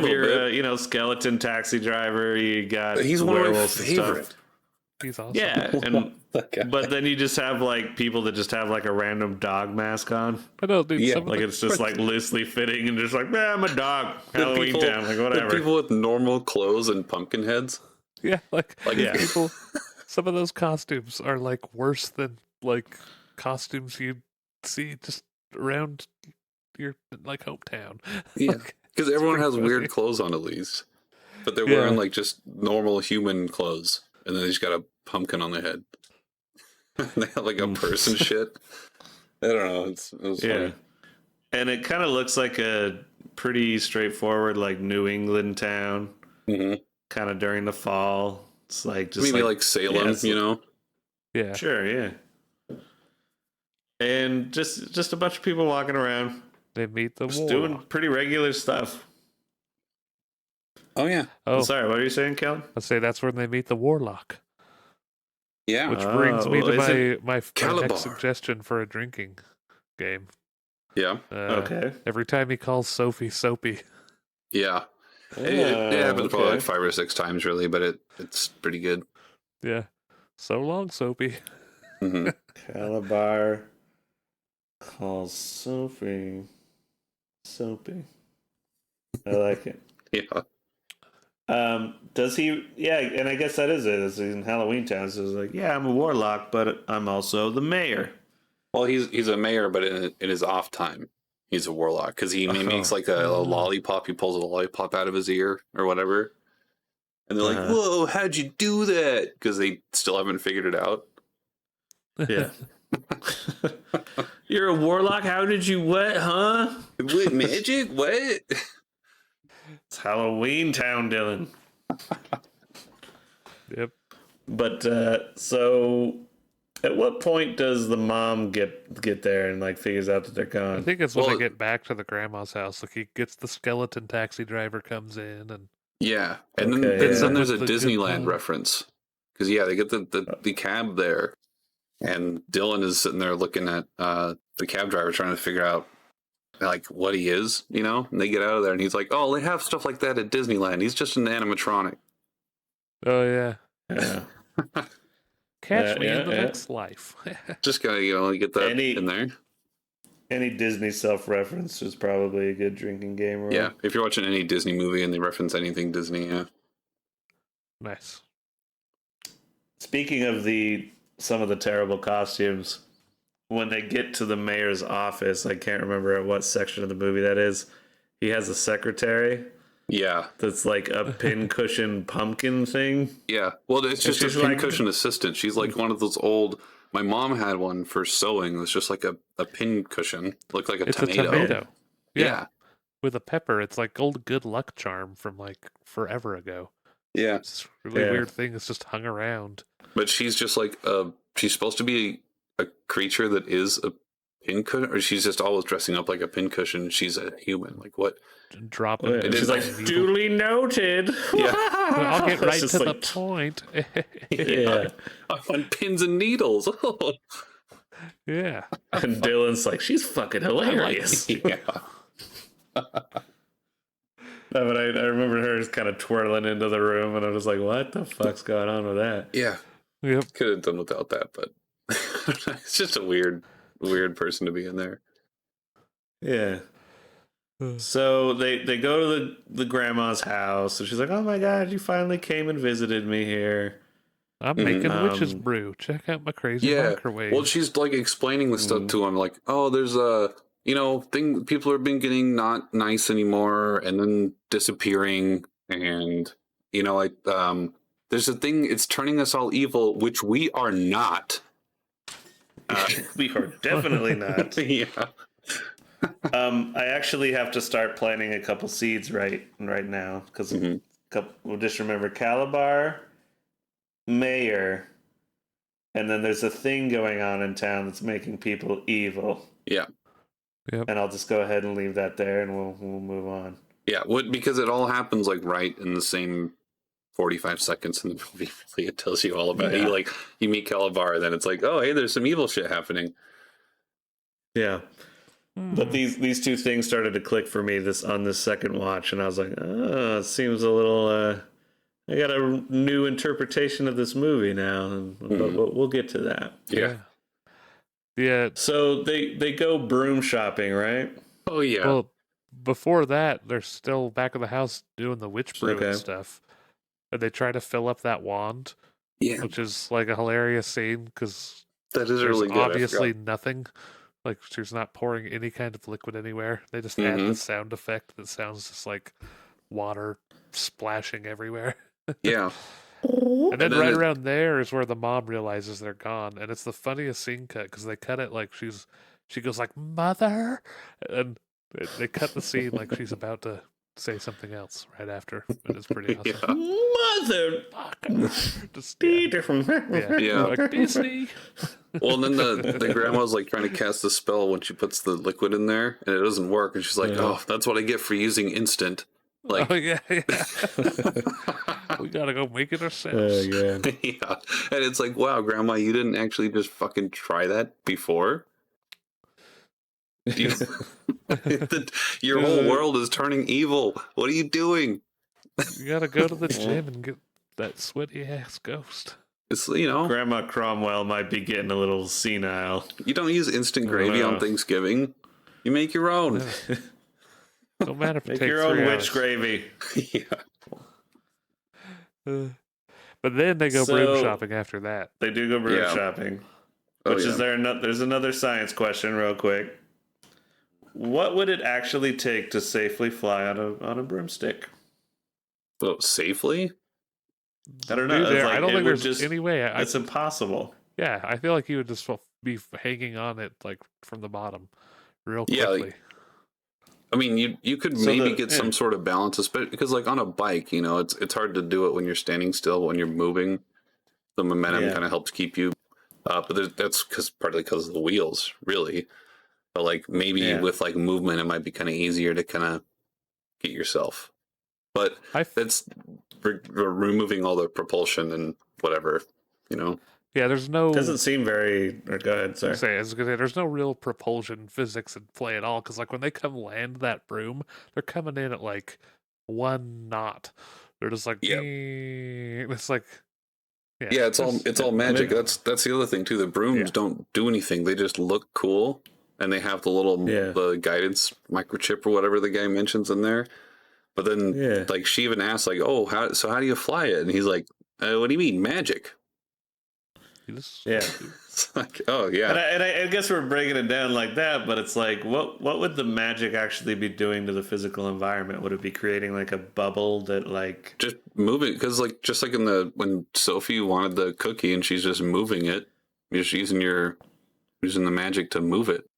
your skeleton taxi driver. You got He's one of my werewolves and favorite. stuff. He's awesome. Yeah, and That guy. but then you just have like people that just have like a random dog mask on. I know, dude. Yeah, Some of Like the- it's just like loosely fitting and just like, I'm a dog. The Halloween town, like the whatever. people with normal clothes and pumpkin heads. yeah, like Yeah. people. Some of those costumes are like worse than like costumes you see just around your like hometown. Yeah, Like, because it's everyone pretty has weird funny. clothes on at least, but they're Yeah. wearing like just normal human clothes, and then they just got a pumpkin on their head. They have like a purse and shit. I don't know. It was Yeah. funny. And it kind of looks like a pretty straightforward, like New England town, Mm-hmm. kind of during the fall. It's like just Maybe like Salem, it's you know? Yeah. Sure, yeah. And just a bunch of people walking around, They meet the just war. doing pretty regular stuff. Oh yeah, Oh, Sorry, what were you saying, Kel? I'd say that's when they meet the warlock. yeah. Which brings me well, is to my Kalabar. next suggestion for a drinking game. Yeah, Okay. Every time he calls Sophie Soapy. yeah. It happens probably like 5 or 6 times, really, but it's pretty good. Yeah. So long, Soapy. Hmm. Kalabar calls Sophie Soapy. I like it. Yeah, Does he? Yeah, and I guess that is it. It's in Halloweentown. So it's like, yeah, I'm a warlock, but I'm also the mayor. well, he's a mayor, but in his off time, he's a warlock because he makes like a lollipop. He pulls a lollipop out of his ear or whatever, and they're like, "Whoa, how'd you do that?" Because they still haven't figured it out. Yeah. You're a warlock? How did you what, huh? What magic? What? It's Halloweentown, Dylan. Yep. But so at what point does the mom get there and like figures out that they're I gone? think it's when Well- they get back to the grandma's house. Like he gets the skeleton taxi driver comes in and Yeah, and Okay, then, yeah. then there's a The good Disneyland time. reference because they get the cab there, and Dylan is sitting there looking at the cab driver trying to figure out like what he is, you know. And they get out of there, and he's like, "Oh, they have stuff like that at Disneyland. He's just an animatronic." oh yeah, Yeah. catch me Yeah, in the yeah. next life. Just gotta get that Any- in there. Any Disney self-reference is probably a good drinking game rule. Yeah, if you're watching any Disney movie and they reference anything Disney, yeah. Nice. Speaking of some of the terrible costumes, when they get to the mayor's office, I can't remember at what section of the movie that is. He has a secretary Yeah, that's like a pincushion pumpkin thing. yeah. Well, it's just a she's like- pincushion assistant. She's like one of those old. My mom had one for sewing. It was just like a pincushion. Looked like a It's tomato. a tomato. Yeah, With a pepper. It's like old good luck charm from like forever ago. yeah. It's a really Yeah. weird thing. It's just hung around. But she's just like she's supposed to be a creature that is a pincushion, or she's just always dressing up like a pincushion. She's a human. Like what? Drop Oh, it. yeah. It She's is like, needle. duly noted. Yeah. I'll get It's right just to the like- point. Yeah. I want pins and needles. Yeah. And Dylan's like, she's fucking hilarious. Yeah. No, but I remember her just kind of twirling into the room, and I was like, what the fuck's going on with that? Yeah. Yep. Could have done without that, but it's just a weird person to be in there. Yeah. So they go to the grandma's house, and she's like, oh my god, you finally came and visited me here. I'm making witch's Um, brew. Check out my crazy Yeah. microwave. Well, she's like explaining the stuff to him, like, oh, there's a thing people have been getting not nice anymore, and then disappearing, and there's a thing. It's turning us all evil, which we are not. We are definitely not. Yeah. I actually have to start planting a couple seeds right now because we'll just remember Kalabar, Mayor, and then there's a thing going on in town that's making people evil. Yeah. Yep. And I'll just go ahead and leave that there, and we'll move on. Yeah, because it all happens like right in the same 45 seconds in the movie. Really, it tells you all about it. You meet Kalabar, and then it's like, oh, hey, there's some evil shit happening. Yeah. But these two things started to click for me on this second watch, and I was like, oh, it seems a little. I got a new interpretation of this movie now, but we'll get to that. Yeah. So they go broom shopping, right? Oh yeah. Well, before that, they're still back in the house doing the witch brew and stuff, and they try to fill up that wand. Yeah, which is like a hilarious scene because that is really good. Obviously, nothing. Like she's not pouring any kind of liquid anywhere. They just add the sound effect that sounds just like water splashing everywhere. Yeah. And then right around there is where the mom realizes they're gone, and it's the funniest scene cut because they cut it like she goes like "mother," and they cut the scene like she's about to say something else right after. It is pretty awesome. Motherfucker. Just Yeah. like Disney. Well, and then the grandma's like trying to cast a spell when she puts the liquid in there, and it doesn't work, and she's like, "Oh, that's what I get for using instant." Like, oh yeah. We gotta go make it ourselves. Yeah, and it's like, wow, Grandma, you didn't actually just fucking try that before. Your whole world is turning evil. What are you doing? You gotta go to the gym and get that sweaty ass ghost. It's Grandma Cromwell might be getting a little senile. You don't use instant gravy on Thanksgiving. You make your own. Yeah. Don't matter if it Make takes your own 3 witch hours. gravy. But then they go broom shopping after that. They do go broom shopping. There's another science question real quick. What would it actually take to safely fly on a broomstick? Oh, safely? I don't know. I don't think there's any way. It's impossible. Yeah, I feel like you would just be hanging on it like from the bottom real quickly. I mean, you could get some sort of balance, especially because like on a bike, it's hard to do it when you're standing still. When you're moving, the momentum kind of helps keep you. But that's partly because of the wheels, really. But like maybe with like movement, it might be kind of easier to kind of get yourself. But that's removing all the propulsion and whatever, Yeah, there's no. Doesn't seem very. Or go ahead, sorry. I was gonna say there's no real propulsion physics in play at all because like when they come land that broom, they're coming in at like 1 knot. They're just like it's like it's all magic. That's the other thing too. The brooms don't do anything. They just look cool, and they have the little the guidance microchip or whatever the guy mentions in there. But then like she even asks like, oh, how do you fly it? And he's like, what do you mean magic? It's like, oh yeah. And I guess we're breaking it down like that, but it's like, what would the magic actually be doing to the physical environment? Would it be creating like a bubble that like just moving? Because like just like when Sophie wanted the cookie and she's just moving it, you're just using the magic to move it.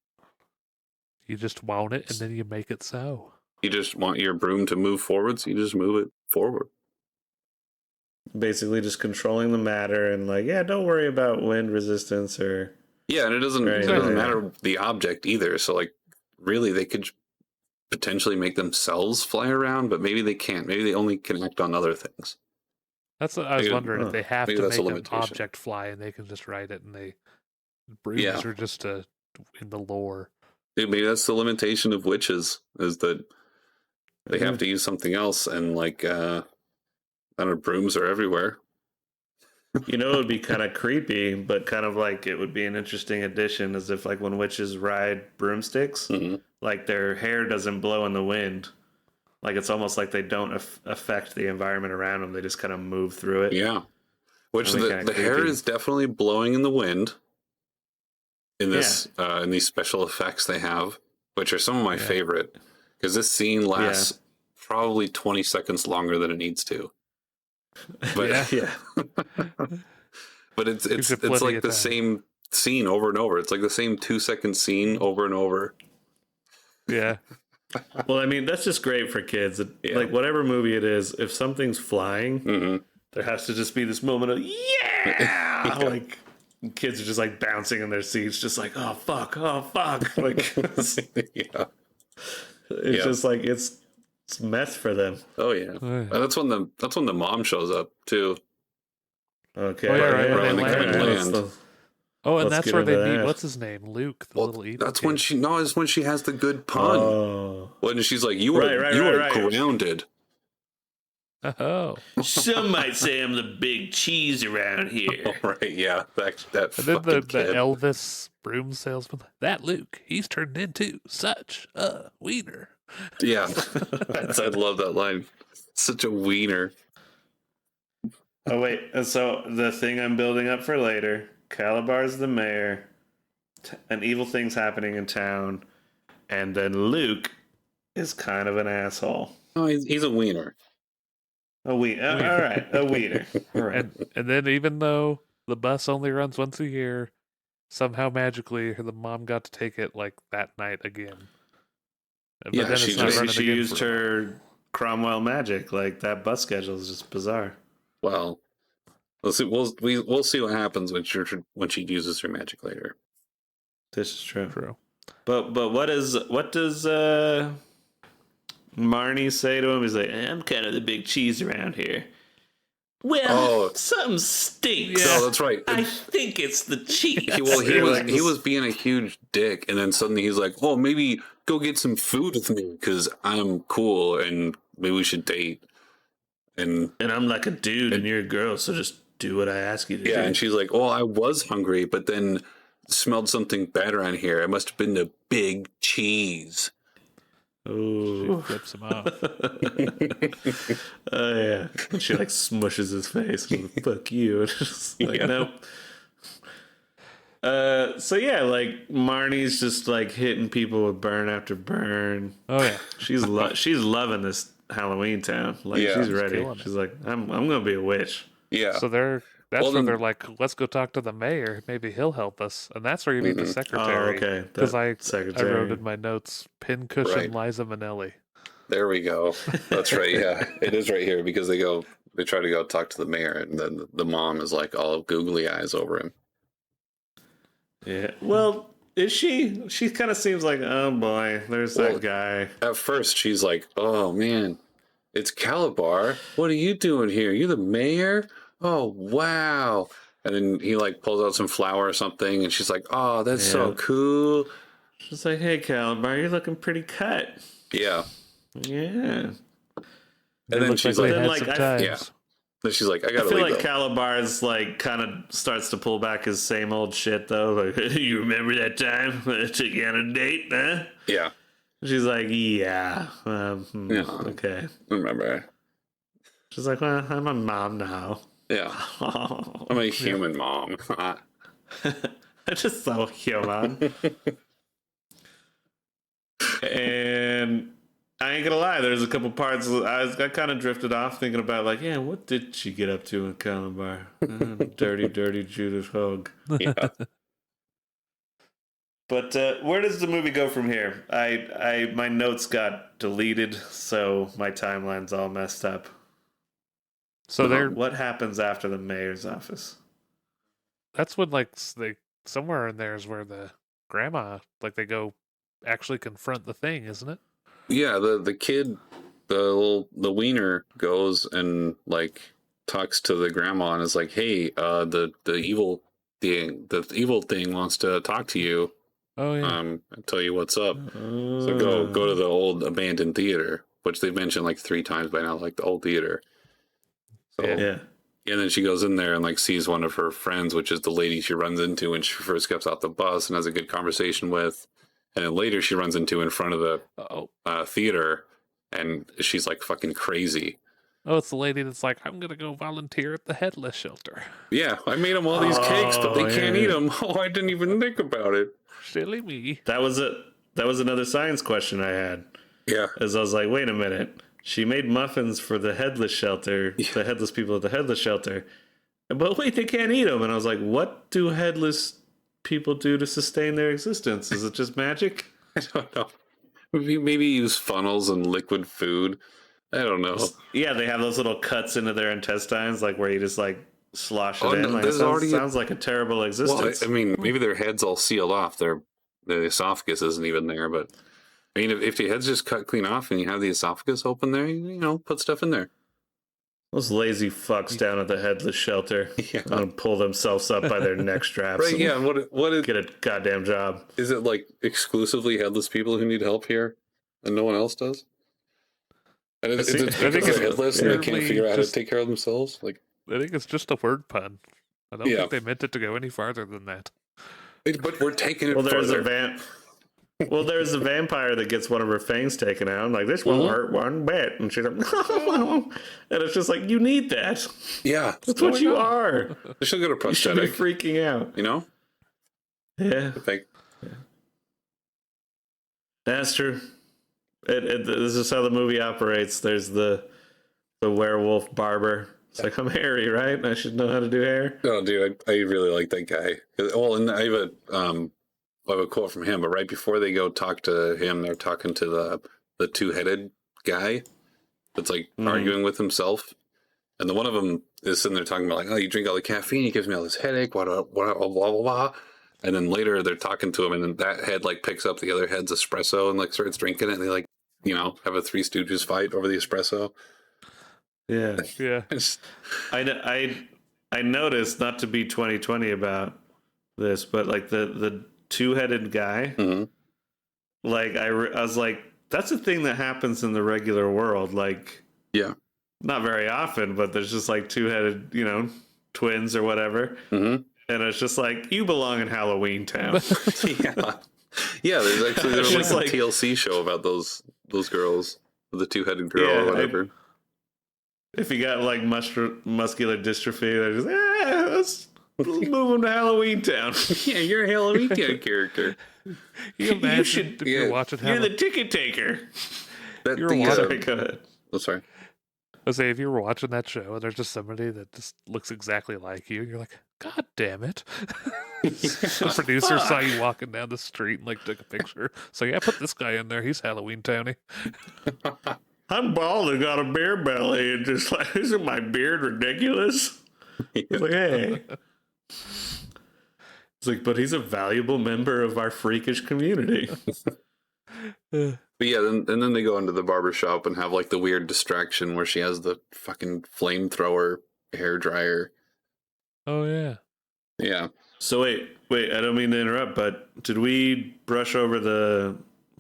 You just want it, and then you make it so. You just want your broom to move forward, so you just move it forward. Basically just controlling the matter and like, don't worry about wind resistance or... Yeah, and it doesn't matter the object either. So like, really, they could potentially make themselves fly around, but maybe they can't. Maybe they only can act on other things. That's what I was wondering, if they have to make an object fly and they can just ride it and brooms are just in the lore. Maybe that's the limitation of witches, is that they have to use something else, and like brooms are everywhere. It would be kind of creepy, but kind of like it would be an interesting addition, as if like when witches ride broomsticks, like their hair doesn't blow in the wind. Like it's almost like they don't affect the environment around them. They just kind of move through it. Yeah. Which the hair is definitely blowing in the wind in this in these special effects they have, which are some of my favorite, because this scene lasts probably 20 seconds longer than it needs to. But but it's like the same scene over and over. It's like the same 2-second scene over and over. Yeah. Well, I mean, that's just great for kids. Like, whatever movie it is, if something's flying, there has to just be this moment of, yeah! Like, kids are just, like, bouncing in their seats, just like, oh, fuck, oh, fuck. Like, it's just like, it's mess for them. Oh, yeah. That's when the mom shows up, too. Okay. Oh, yeah, right when when they they come and land. Oh, and Let's that's get where they into meet. that. What's his name? Luke, the little evil That's kid. when she has the good pun. Oh. When she's like, you are grounded. Oh. Some might say I'm the big cheese around here. Right, yeah. That And then fucking the kid. Elvis broom salesman. That Luke, he's turned into such a wiener. Yeah. I love that line. Such a wiener. Oh, wait. And so the thing I'm building up for later, Kalabar's the mayor, an evil thing's happening in town, and then Luke is kind of an asshole. Oh, he's a wiener. All right, a wiener. All right. And then even though the bus only runs once a year, somehow magically the mom got to take it like that night again. But Yeah, then she it's not just- running She again used for- her Cromwell magic. Like, that bus schedule is just bizarre. Well, we'll see. We'll see what happens when she uses her magic later. This is true. True. But what does Marnie say to him? He's like, I'm kind of the big cheese around here. Well, something stinks. Yeah. No, that's right. I think it's the cheese. He was being a huge dick, and then suddenly he's like, "Oh, maybe go get some food with me because I'm cool, and maybe we should date." And I'm like a dude, and you're a girl, so just do what I ask you to do. yeah, and she's like, "Oh, I was hungry, but then smelled something bad around here. It must have been the big cheese." She Ooh. flips him off. Oh yeah. And she like smushes his face. Fuck you. Just like, Yeah. nope. So yeah, like Marnie's just like hitting people with burn after burn. Oh yeah. She's loving this HalloweenTown. Like Yeah. she's She's ready. killing it. She's like, I'm gonna be a witch. Yeah. So that's Well, where then- they're like, let's go talk to the mayor. Maybe he'll help us. And that's where you meet the Oh, secretary. okay. Because That I wrote secretary. in my notes, pincushion Right. Liza Minnelli. There we go. That's right. Yeah, it is right here because they try to go talk to the mayor, and then the mom is like all googly eyes over him. Yeah. Well, is she? She kind of seems like, oh boy, there's Well, that guy. At first, she's like, "Oh man, it's Kalabar. What are you doing here? You the mayor? Oh wow!" And then he like pulls out some flour or something, and she's like, "Oh, that's so Yeah. cool." She's like, hey, Calabar, you're looking pretty cut. Yeah. Yeah. They then look she's like, like- they had Then, some like, times. Yeah. Then she's like, "I I gotta feel leave." like though." Calabar's like kind of starts to pull back his same old shit though. Like, you remember that time when I took you on a date, huh? Yeah. She's like, yeah. Yeah. Okay. Remember? She's like, well, I'm a mom now. Yeah. I'm a human mom. I'm just so human. And I ain't gonna lie, there's a couple parts I kind of drifted off thinking about like, yeah, what did she get up to in Calabar? Dirty, dirty Judas Hogue. Yeah. But where does the movie go from here? I my notes got deleted, so my timeline's all messed up. So they're What happens after the mayor's office? that's when like they somewhere in there is where the grandma like they go actually confront the thing, isn't it? Yeah, the kid, the wiener goes and like talks to the grandma and is like, "Hey, the evil thing wants to talk to you. Oh yeah. And tell you what's up. So go to the old abandoned theater, which they've mentioned like 3 times by now, like the old theater." So Yeah. and then she goes in there and like sees one of her friends, which is the lady she runs into when she first gets off the bus and has a good conversation with. And then later she runs into in front of the Oh, theater, and she's like fucking crazy. oh, it's the lady that's like, I'm gonna go volunteer at the headless shelter. Yeah, I made them all these cakes, but they can't yeah. eat them. Oh, I didn't even think about it. Silly me. That was another science question I had. Yeah, As I was like, wait a minute. She made muffins for the headless shelter, the headless people at the headless shelter. But wait, they can't eat them. And I was like, what do headless people do to sustain their existence? Is it just magic? I don't know. Maybe use funnels and liquid food. I don't know. Yeah, they have those little cuts into their intestines, like where you just like slosh it in. No, Like, sounds like a terrible existence. Well, I mean, maybe their head's all sealed off. The esophagus isn't even there. But I mean, if your head's just cut clean off and you have the esophagus open there, put stuff in there. Those lazy fucks down at the headless shelter gonna pull themselves up by their neck straps. Right? Yeah. Get a goddamn job. Is it like exclusively headless people who need help here, and no one else does? And is it because they're headless and they can't figure out how to take care of themselves? Like, I think it's just a word pun. I don't think they meant it to go any farther than that. But we're taking it further. There's a vampire that gets one of her fangs taken out. I'm like, this won't hurt one bit. And she's like, and it's just like, you need that. Yeah. That's what you are. They should go to prosthetic. You should be freaking out. Yeah. That's true. This is how the movie operates. There's the werewolf barber. It's like, I'm hairy, right? I should know how to do hair. Oh, dude, I really like that guy. Well, and I have a quote from him, but right before they go talk to him, they're talking to the two-headed guy that's like arguing with himself. And the one of them is sitting there talking about like, oh, you drink all the caffeine, it gives me all this headache, blah, blah, blah, blah. And then later they're talking to him, and then that head like picks up the other head's espresso and like starts drinking it. And they like, have a Three Stooges fight over the espresso. Yeah. Yeah. I noticed, not to be 2020 about this, but like the two-headed guy, like I was like, that's a thing that happens in the regular world. Like, not very often, but there's just like two-headed, twins or whatever. And it's just like, you belong in HalloweenTown. Yeah, there's like a TLC show about those girls, the two-headed girl or whatever. If you got like muscular dystrophy, they're just, let's move them to HalloweenTown. Yeah, you're a HalloweenTown character. You should. If you're watching, you're the ticket taker. Sorry, go ahead. Oh, sorry. I say, if you were watching that show and there's just somebody that just looks exactly like you, you're like, God damn it. The producer saw you walking down the street and like took a picture. So yeah, put this guy in there. He's Halloween Towny. I'm bald and got a beer belly, and just like, isn't my beard ridiculous? It's like, hey. It's like, but he's a valuable member of our freakish community. But yeah, and then they go into the barber shop and have like the weird distraction where she has the fucking flamethrower hair dryer. Oh yeah. Yeah. So wait, I don't mean to interrupt, but did we brush over the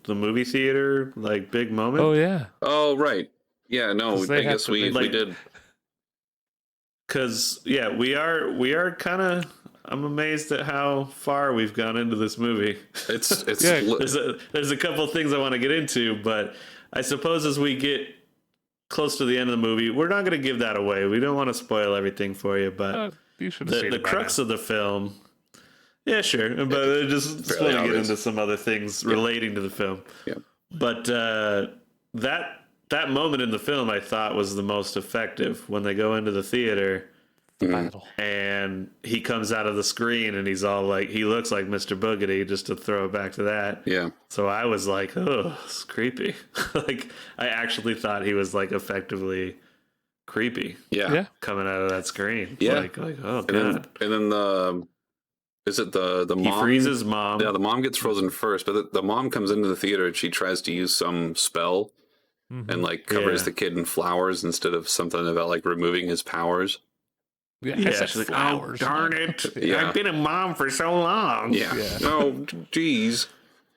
movie theater like big moment? Oh yeah. Oh right. Yeah, no, I guess we did. Cause we are kind of. I'm amazed at how far we've gone into this movie. It's there's a couple things I want to get into, but I suppose as we get close to the end of the movie, we're not going to give that away. We don't want to spoil everything for you, but you should the crux of the film. Yeah, sure, but just want to get into some other things relating to the film. Yeah, but that moment in the film I thought was the most effective when they go into the theater. Battle. And he comes out of the screen and he's all like, he looks like Mr. Boogedy, just to throw it back to that. Yeah. So I was like, oh, it's creepy. Like, I actually thought he was like effectively creepy. Yeah. Coming out of that screen. Yeah. Like oh, God. And then is it the mom? He freezes mom. Yeah, the mom gets frozen first, but the mom comes into the theater and she tries to use some spell and like covers the kid in flowers instead of something about like removing his powers. Yeah, she's like, oh, darn it. Yeah. I've been a mom for so long. Yeah. Oh, geez.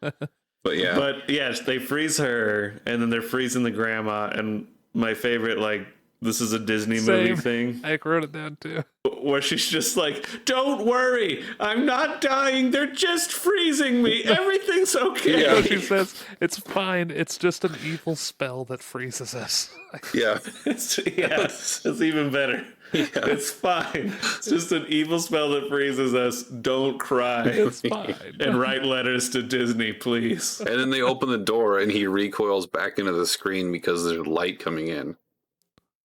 But yeah. But yes, they freeze her, and then they're freezing the grandma, and my favorite, like, this is a Disney movie thing. I wrote it down too. Where she's just like, don't worry, I'm not dying, they're just freezing me, everything's okay. Yeah, she says, it's fine, it's just an evil spell that freezes us. Yeah. It's even better. Yeah. It's fine. It's just an evil spell that freezes us. Don't cry. It's fine. And write letters to Disney, please. And then they open the door and he recoils back into the screen because there's light coming in.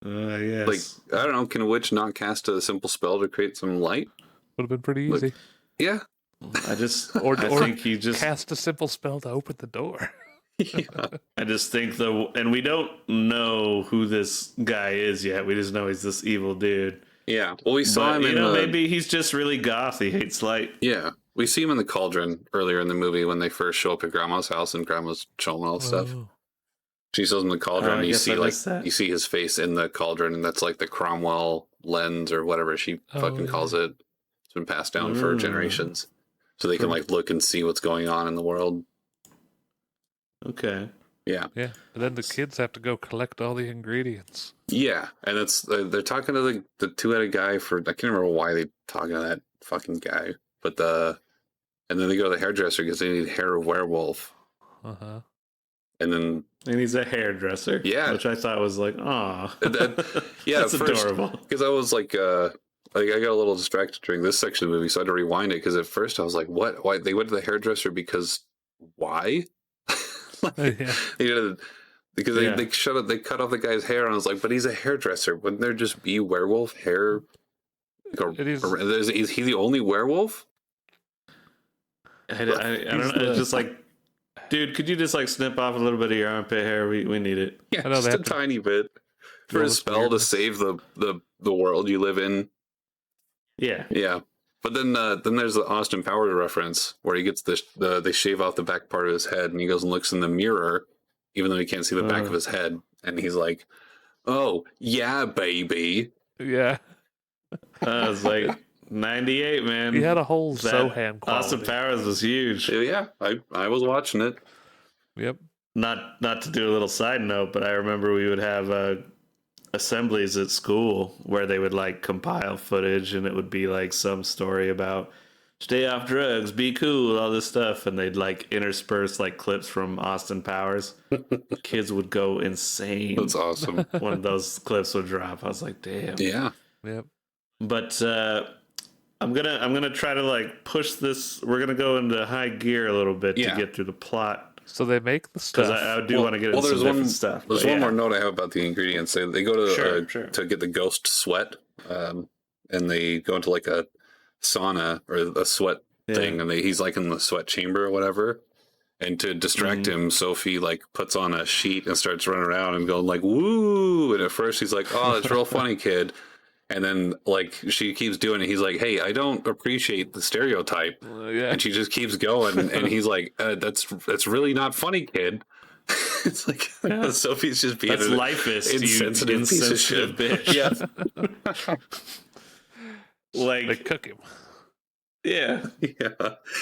Yes. Like, I don't know, can a witch not cast a simple spell to create some light? Would have been pretty easy. Yeah. I think he just cast a simple spell to open the door. Yeah. I just think and we don't know who this guy is yet. We just know he's this evil dude. Yeah. Well, we saw But him you in know, the. maybe he's just really goth. He hates light. Yeah. We see him in the cauldron earlier in the movie when they first show up at Grandma's house and Grandma's showing all the stuff. Oh. She shows him the cauldron. I And you guess see I missed that. you see his face in the cauldron, and that's like the Cromwell lens or whatever she fucking calls it. It's been passed down for generations, so they can like look and see what's going on in the world. Okay. Yeah. Yeah. And then the kids have to go collect all the ingredients. Yeah, and it's they're talking to the two-headed guy for I can't remember why they talking to that fucking guy, but and then they go to the hairdresser because they need hair of werewolf, and then he's a hairdresser. Yeah, which I thought was like, aw, yeah, that's adorable. Because I was like I got a little distracted during this section of the movie, so I had to rewind it because at first I was like, what? Why they went to the hairdresser because why? Because they cut off the guy's hair, and I was like, but he's a hairdresser. Wouldn't there just be werewolf hair? Is he the only werewolf? I don't know. It's just like, dude, could you just like snip off a little bit of your armpit hair? We need it. Yeah, just a tiny bit for a spell to save the world you live in. Yeah, yeah. But then there's the Austin Powers reference where he gets they shave off the back part of his head, and he goes and looks in the mirror, even though he can't see the back of his head, and he's like, "Oh yeah, baby." Yeah. I was like 98, man. He had a whole Zohan quality. Austin Powers was huge. Yeah, I was watching it. Yep. Not to do a little side note, but I remember we would have assemblies at school where they would like compile footage, and it would be like some story about stay off drugs, be cool, all this stuff, and they'd like intersperse like clips from Austin Powers. Kids would go insane. That's awesome. When those clips would drop, I was like, damn. Yeah. Yep. But I'm gonna try to like push this. We're gonna go into high gear a little bit to get through the plot. So they make the stuff. Because I do want to get into some different stuff. There's one more note I have about the ingredients. They go to Sure. to get the ghost sweat, and they go into like a sauna or a sweat thing, and he's like in the sweat chamber or whatever. And to distract him, Sophie like puts on a sheet and starts running around and going like woo. And at first he's like, "Oh, that's real funny, kid." And then, like, she keeps doing it. He's like, "Hey, I don't appreciate the stereotype." And she just keeps going. And he's like, "That's really not funny, kid." It's like Sophie's just being that's lifist, insensitive piece of shit. Bitch. Yeah. Like they cook him. Yeah.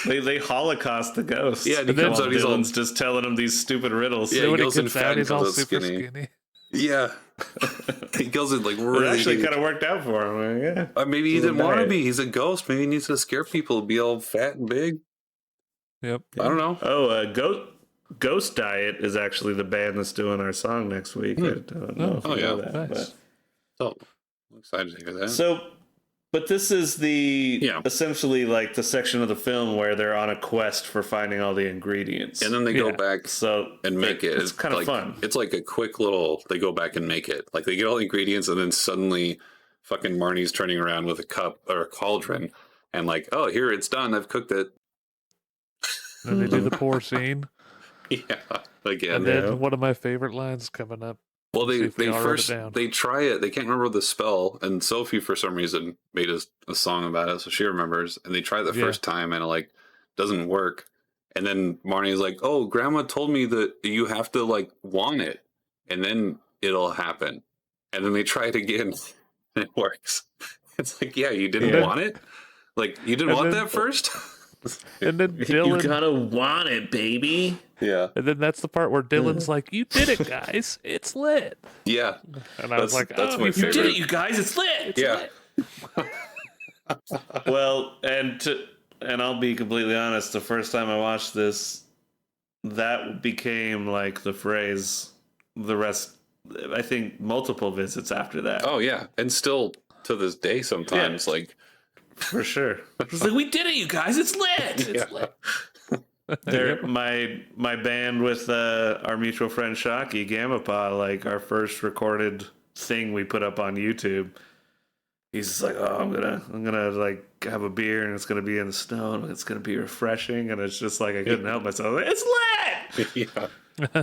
They Holocaust the ghost. Yeah, and he comes out. He's all just telling him these stupid riddles. Yeah, when he goes in fat, he's all goes super skinny. Yeah. He goes in like really. It actually kind of worked out for him. Yeah. Maybe he didn't want to be. He's a ghost. Maybe he needs to scare people, be all fat and big. Yep. I don't know. Oh, Ghost Diet is actually the band that's doing our song next week. I don't know if you know that. Nice. So I'm excited to hear that. So, but this is essentially like the section of the film where they're on a quest for finding all the ingredients. And then they go back and make it. It's kind of fun. It's like a quick little, they go back and make it. Like they get all the ingredients and then suddenly fucking Marnie's turning around with a cup or a cauldron and like, oh, here, it's done. I've cooked it. And they do the pour scene. Yeah. Again. And then one of my favorite lines coming up. Well, they try it. They can't remember the spell, and Sophie, for some reason, made a song about it, so she remembers. And they try it the first time, and it like doesn't work. And then Marnie's like, "Oh, Grandma told me that you have to like want it, and then it'll happen." And then they try it again, and it works. It's like, yeah, you didn't want it. Like you didn't want that first. And then Dylan, you gotta want it, baby. Yeah. And then that's the part where Dylan's like, "You did it, guys. It's lit." Yeah. And I was like, that's my you favorite. did it, you guys. It's lit. Well, and I'll be completely honest. The first time I watched this, that became like the phrase. The rest, I think, multiple visits after that. Oh yeah, and still to this day, sometimes like. For sure. It's like, we did it, you guys. It's lit. It's lit. My band with our mutual friend Shocky, Gamma Pa, like our first recorded thing we put up on YouTube. he's just like, oh, I'm gonna like have a beer and it's gonna be in the snow and it's gonna be refreshing, and it's just like I couldn't help myself. It's lit. Yeah.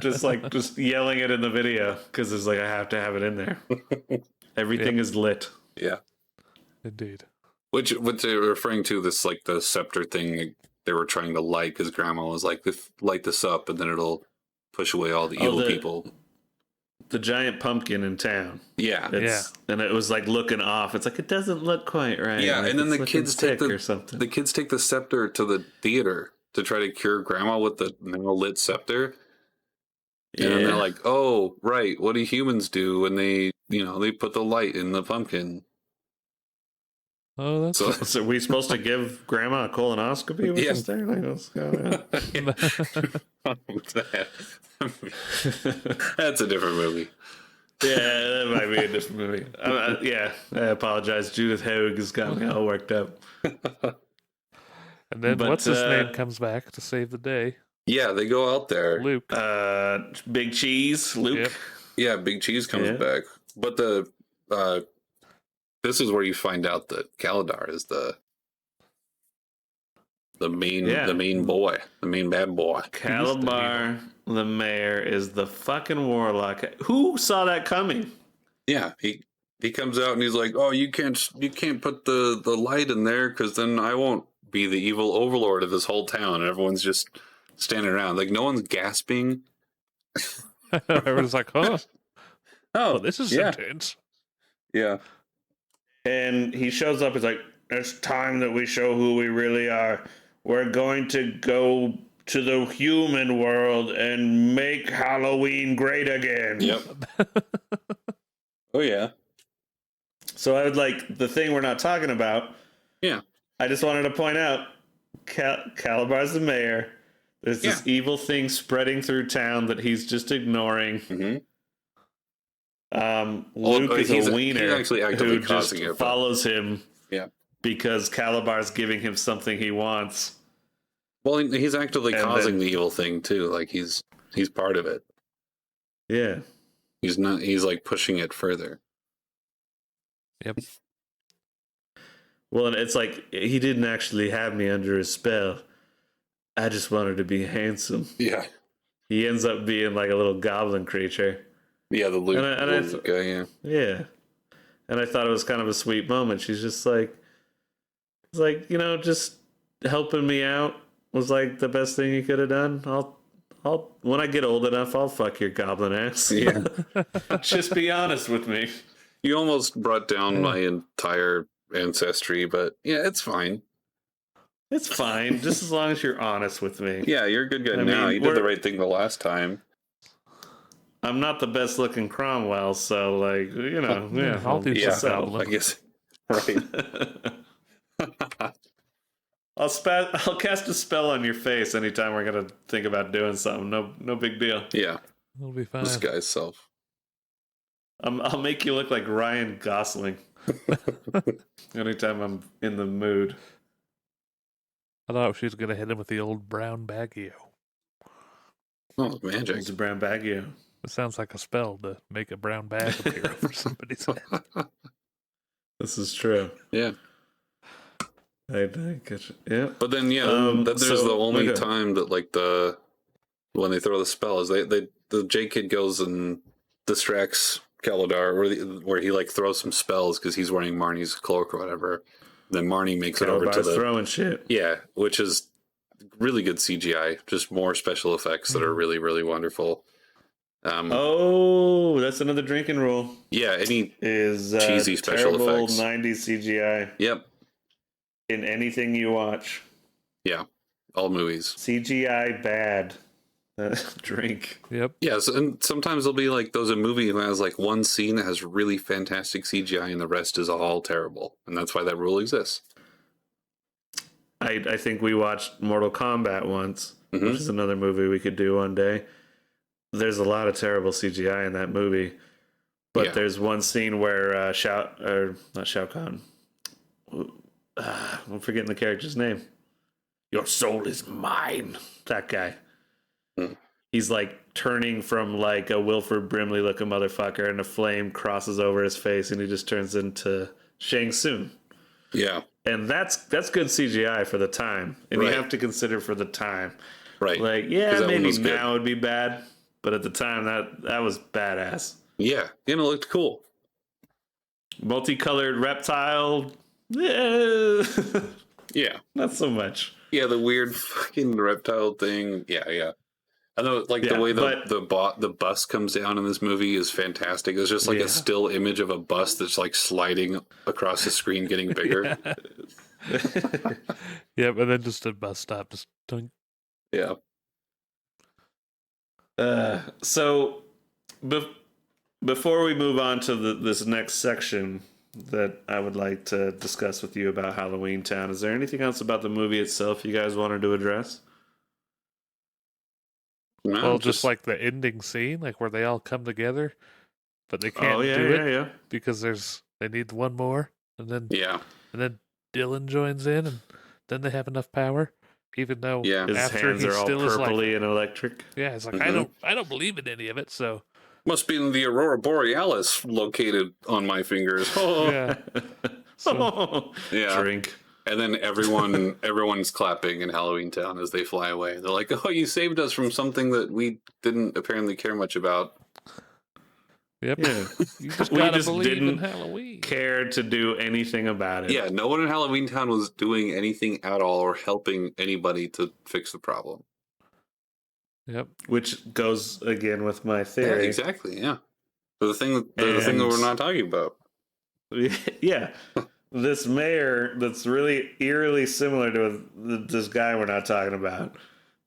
just yelling it in the video because it's like I have to have it in there. Everything is lit. Yeah. Indeed. Which what they're referring to, this like the scepter thing they were trying to light, because Grandma was like, light this up and then it'll push away all the evil people. The giant pumpkin in town. Yeah. And it was like looking off. It's like it doesn't look quite right. Yeah, like and then the kids take the kids take the scepter to the theater to try to cure Grandma with the now lit scepter. And then they're like, oh, right, what do humans do when they put the light in the pumpkin? Oh, that's So are we supposed to give Grandma a colonoscopy with this thing? Like, That's a different movie. Yeah, that might be a different movie. I apologize. Judith Hoag has got me all worked up. And then what's his name comes back to save the day? Yeah, they go out there. Luke. Big Cheese, Luke. Yep. Yeah, Big Cheese comes back. But this is where you find out that Kalabar is the main boy, the main bad boy. Kalabar, the mayor, is the fucking warlock. Who saw that coming? Yeah, he comes out and he's like, "Oh, you can't put the light in there because then I won't be the evil overlord of this whole town." And everyone's just standing around, like no one's gasping. Everyone's like, "Oh, well, this is intense." Yeah. And he shows up. He's like, "It's time that we show who we really are. We're going to go to the human world and make Halloween great again." Yep. Oh yeah. So I would like the thing we're not talking about. Yeah. I just wanted to point out, Kalabar's the mayor. There's this evil thing spreading through town that he's just ignoring. Mm-hmm. Luke is a wiener actually actively who just follows him. Yeah. Because Calabar's giving him something he wants. Well, he's actively causing the evil thing too. Like he's part of it. Yeah. He's not. He's like pushing it further. Yep. Well, and it's like he didn't actually have me under his spell. I just wanted to be handsome. Yeah. He ends up being like a little goblin creature. Yeah, the Luke guy, yeah. Yeah. And I thought it was kind of a sweet moment. She's just like, it's like, just helping me out was like the best thing you could have done. I'll when I get old enough, I'll fuck your goblin ass. Yeah. Just be honest with me. You almost brought down my entire ancestry, but yeah, it's fine. It's fine, just as long as you're honest with me. Yeah, you're a good guy now. You did the right thing the last time. I'm not the best looking Cromwell, so like, I'll do I guess. Right. I'll cast a spell on your face anytime we're gonna think about doing something. No big deal. Yeah. It'll be fine. Disguise self. I'll make you look like Ryan Gosling. Anytime I'm in the mood. I thought she was gonna hit him with the old brown baggio. Oh, magic. It's a brown baggio. It sounds like a spell to make a brown bag appear over somebody's head. This is true. Yeah. I get you. Yeah. But then, there's the only time that like when they throw the spell is the J Kid goes and distracts Kalabar, where he like throws some spells because he's wearing Marnie's cloak or whatever. Then Marnie makes it over to the throwing shit. Yeah, which is really good CGI. Just more special effects that are really, really wonderful. That's another drinking rule. Yeah, any is cheesy special effects. 90s CGI. Yep. In anything you watch. Yeah, all movies. CGI bad. Drink. Yep. Yeah, and sometimes there'll be like those a movie that has like one scene that has really fantastic CGI and the rest is all terrible. And that's why that rule exists. I think we watched Mortal Kombat once, which is another movie we could do one day. There's a lot of terrible CGI in that movie. But there's one scene where not Shao Kahn. I'm forgetting the character's name. Your soul is mine. That guy. He's like turning from like a Wilford Brimley looking motherfucker, and a flame crosses over his face, and he just turns into Shang Tsung. Yeah. And that's good CGI for the time. And you have to consider for the time. Right. Like, yeah, maybe now it'd be bad, but at the time that was badass. Yeah. And it looked cool. Multicolored reptile. Yeah. Not so much. Yeah, the weird fucking reptile thing. Yeah. I know, like the way the bus comes down in this movie is fantastic. It's just like a still image of a bus that's like sliding across the screen, getting bigger. Yep, and then just a bus stop, just doink. Yeah. So, before we move on to this next section that I would like to discuss with you about HalloweenTown, is there anything else about the movie itself you guys wanted to address? No, well, just like the ending scene, like where they all come together, but they can't do it because they need one more, and then Dylan joins in, and then they have enough power, even though his hands are all purpley and electric. Yeah, it's like I don't believe in any of it, so must be in the Aurora Borealis located on my fingers. Yeah. Drink. And then everyone's clapping in HalloweenTown as they fly away. They're like, "Oh, you saved us from something that we didn't apparently care much about." Yep. Yeah. You just gotta believe in Halloween. Care to do anything about it. Yeah, no one in HalloweenTown was doing anything at all or helping anybody to fix the problem. Yep. Which goes again with my theory. Yeah, exactly. Yeah. The thing that we're not talking about. Yeah. This mayor that's really eerily similar to this guy we're not talking about.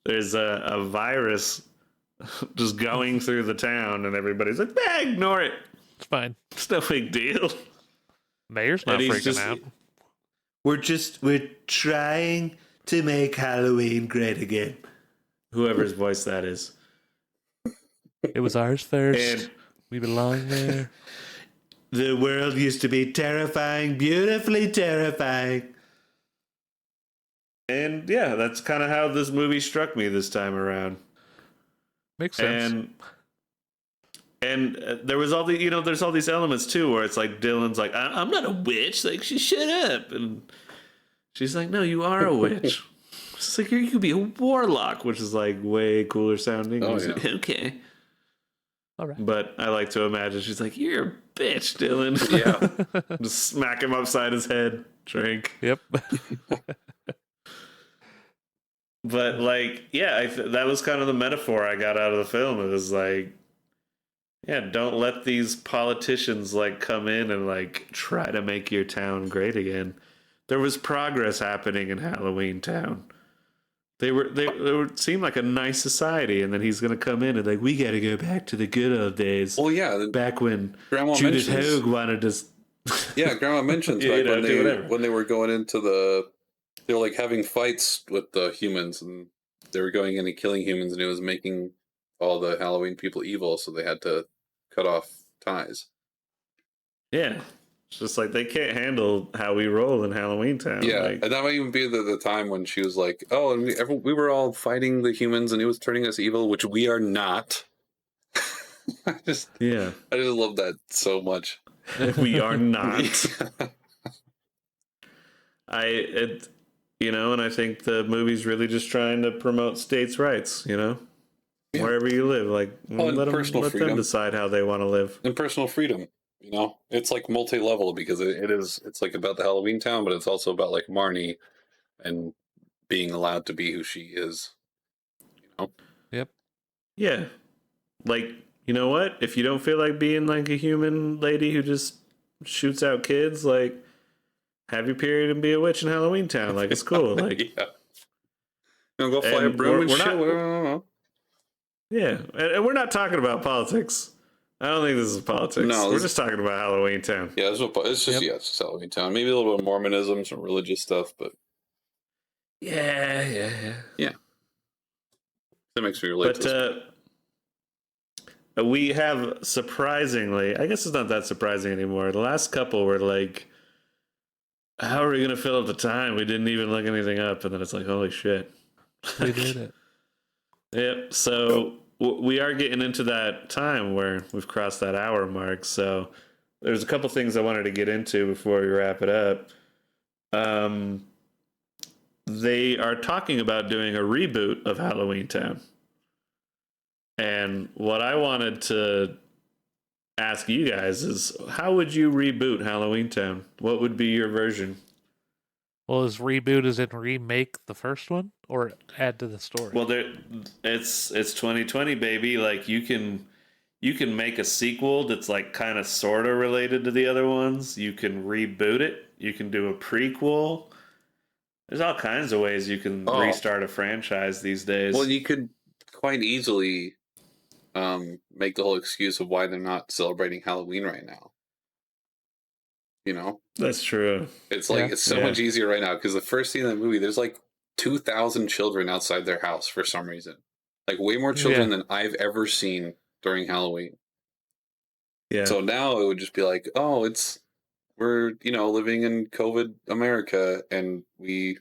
There's a virus just going through the town, and everybody's like, ignore it. It's fine. It's no big deal. Mayor's not freaking out. We're trying to make Halloween great again. Whoever's voice that is. It was ours first. And we belong there. The world used to be terrifying, beautifully terrifying. And yeah, that's kind of how this movie struck me this time around. Makes sense. And there was all the, there's all these elements too, where it's like Dylan's like, I'm not a witch. Like, shut up. And she's like, no, you are a witch. It's like, you could be a warlock, which is like way cooler sounding. Oh, like, okay. All right. But I like to imagine she's like, you're a bitch, Dylan. Yeah. Just smack him upside his head. Drink. Yep. But like, yeah, that was kind of the metaphor I got out of the film. It was like, yeah, don't let these politicians like come in and like try to make your town great again. There was progress happening in HalloweenTown. They seemed like a nice society, and then he's gonna come in and like, we gotta go back to the good old days. Well, yeah, back when Grandma Judith Hogue wanted to. Yeah, Grandma mentions back when they were going into they were like having fights with the humans, and they were going in and killing humans, and it was making all the Halloween people evil, so they had to cut off ties. Yeah. It's just like they can't handle how we roll in HalloweenTown. Yeah, like, and that might even be the time when she was like, "Oh, and we were all fighting the humans, and it was turning us evil, which we are not." I just love that so much. We are not. And I think the movie's really just trying to promote states' rights. Wherever you live, like let them decide how they want to live. And personal freedom. It's like multi-level because it's like about the HalloweenTown, but it's also about like Marnie and being allowed to be who she is. Yep. Yeah. Like, you know what? If you don't feel like being like a human lady who just shoots out kids, like, have your period and be a witch in HalloweenTown. Like, it's cool. Like, yeah. Go fly a broom and shit. Yeah. And we're not talking about politics. I don't think this is politics. No, we're just talking about HalloweenTown. Yeah, it's just HalloweenTown. Maybe a little bit of Mormonism, some religious stuff, but yeah. That makes me relate. But we have surprisingly, I guess it's not that surprising anymore. The last couple were like, how are we gonna fill up the time? We didn't even look anything up, and then it's like, holy shit, we did it. Yep. So. We are getting into that time where we've crossed that hour mark, so there's a couple things I wanted to get into before we wrap it up. They are talking about doing a reboot of HalloweenTown. And what I wanted to ask you guys is, how would you reboot HalloweenTown? What would be your version? Well, is reboot as in remake the first one or add to the story? Well, it's 2020, baby. Like you can make a sequel that's like kind of sort of related to the other ones. You can reboot it. You can do a prequel. There's all kinds of ways you can restart a franchise these days. Well, you could quite easily make the whole excuse of why they're not celebrating Halloween right now. You know? That's true. It's like, it's so much easier right now, because the first scene in the movie, there's like 2,000 children outside their house for some reason. Like, way more children than I've ever seen during Halloween. Yeah. So now it would just be like, oh, we're, you know, living in COVID America, and we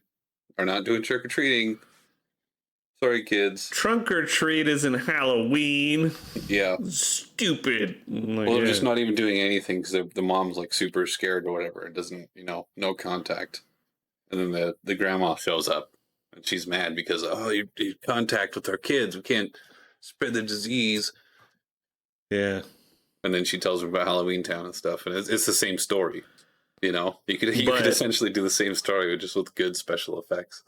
are not doing trick-or-treating. Sorry, kids. Trunk or treat isn't Halloween. Yeah. Stupid. Well, they're just not even doing anything because the mom's like super scared or whatever. It doesn't, you know, no contact. And then the grandma shows up and she's mad because, oh, you contact with our kids. We can't spread the disease. Yeah. And then she tells them about HalloweenTown and stuff. And it's the same story. You know, you could essentially do the same story just with good special effects.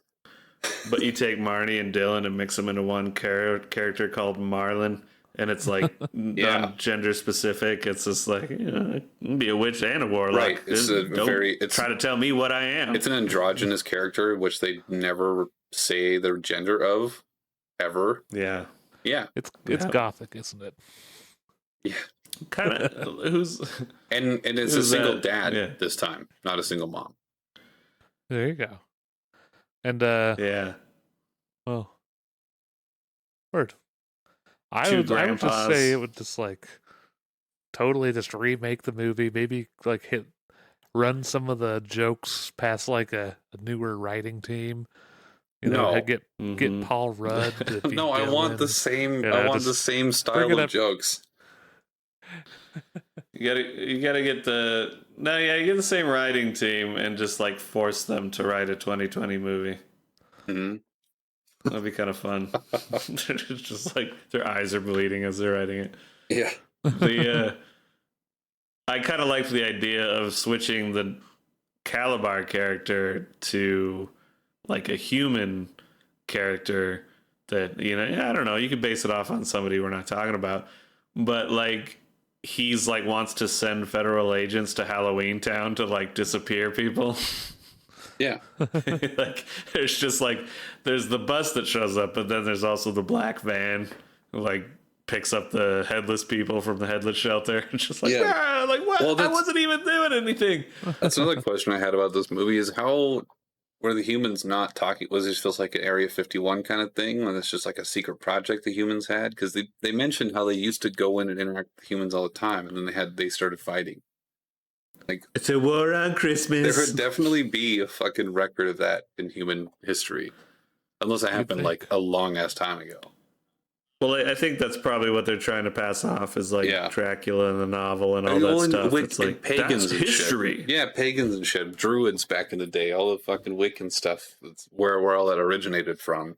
But you take Marnie and Dylan and mix them into one character called Marlin, and it's like non-gender specific. It's just like, you know, it can be a witch and a warlock. Right. It's try to tell me what I am. It's an androgynous character, which they never say their gender of, ever. Yeah. Yeah. It's gothic, isn't it? Yeah. Kind of. And it's a single dad this time, not a single mom. There you go. And well, word. I would just say it would just like totally just remake the movie, maybe like run some of the jokes past like a newer writing team. You know, get Paul Rudd to be No, Dylan. I want the same the same style of jokes. You gotta get you get the same writing team and just like force them to write a 2020 movie. Mm-hmm. That'd be kind of fun. It's just like their eyes are bleeding as they're writing it. Yeah. I kind of like the idea of switching the Kalabar character to like a human character that, you know, I don't know, you could base it off on somebody we're not talking about, but like he's like wants to send federal agents to HalloweenTown to like disappear people. Yeah. Like there's just like there's the bus that shows up, but then there's also the black van who like picks up the headless people from the headless shelter. It's just like, like what? Well, I wasn't even doing anything. That's another question I had about this movie is how were the humans not talking? Was this just like an Area 51 kind of thing? And it's just like a secret project the humans had? Because they mentioned how they used to go in and interact with humans all the time, and then they started fighting. Like, it's a war on Christmas. There would definitely be a fucking record of that in human history. Unless it happened like a long ass time ago. Well, I think that's probably what they're trying to pass off is like Dracula and the novel and all that stuff. It's like pagans and history. Shit. Yeah, pagans and shit. Druids back in the day, all the fucking Wiccan stuff. That's where all that originated from.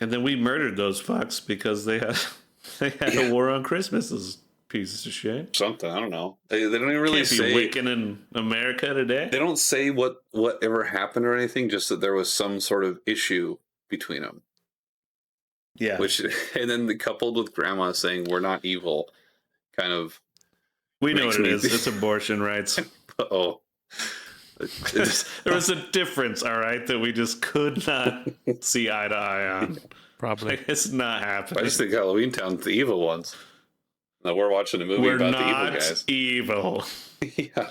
And then we murdered those fucks because they had a war on Christmas. Those pieces of shit. Something, I don't know. They don't even really say Wiccan in America today. They don't say what ever happened or anything. Just that there was some sort of issue between them. Yeah. And then coupled with grandma saying we're not evil, kind of. We know what it is. It's abortion rights. Oh. There was a difference, all right, that we just could not see eye to eye on. Probably. Like, it's not happening. I just think HalloweenTown's the evil ones. No, we're watching a movie about the evil guys. Evil. Yeah.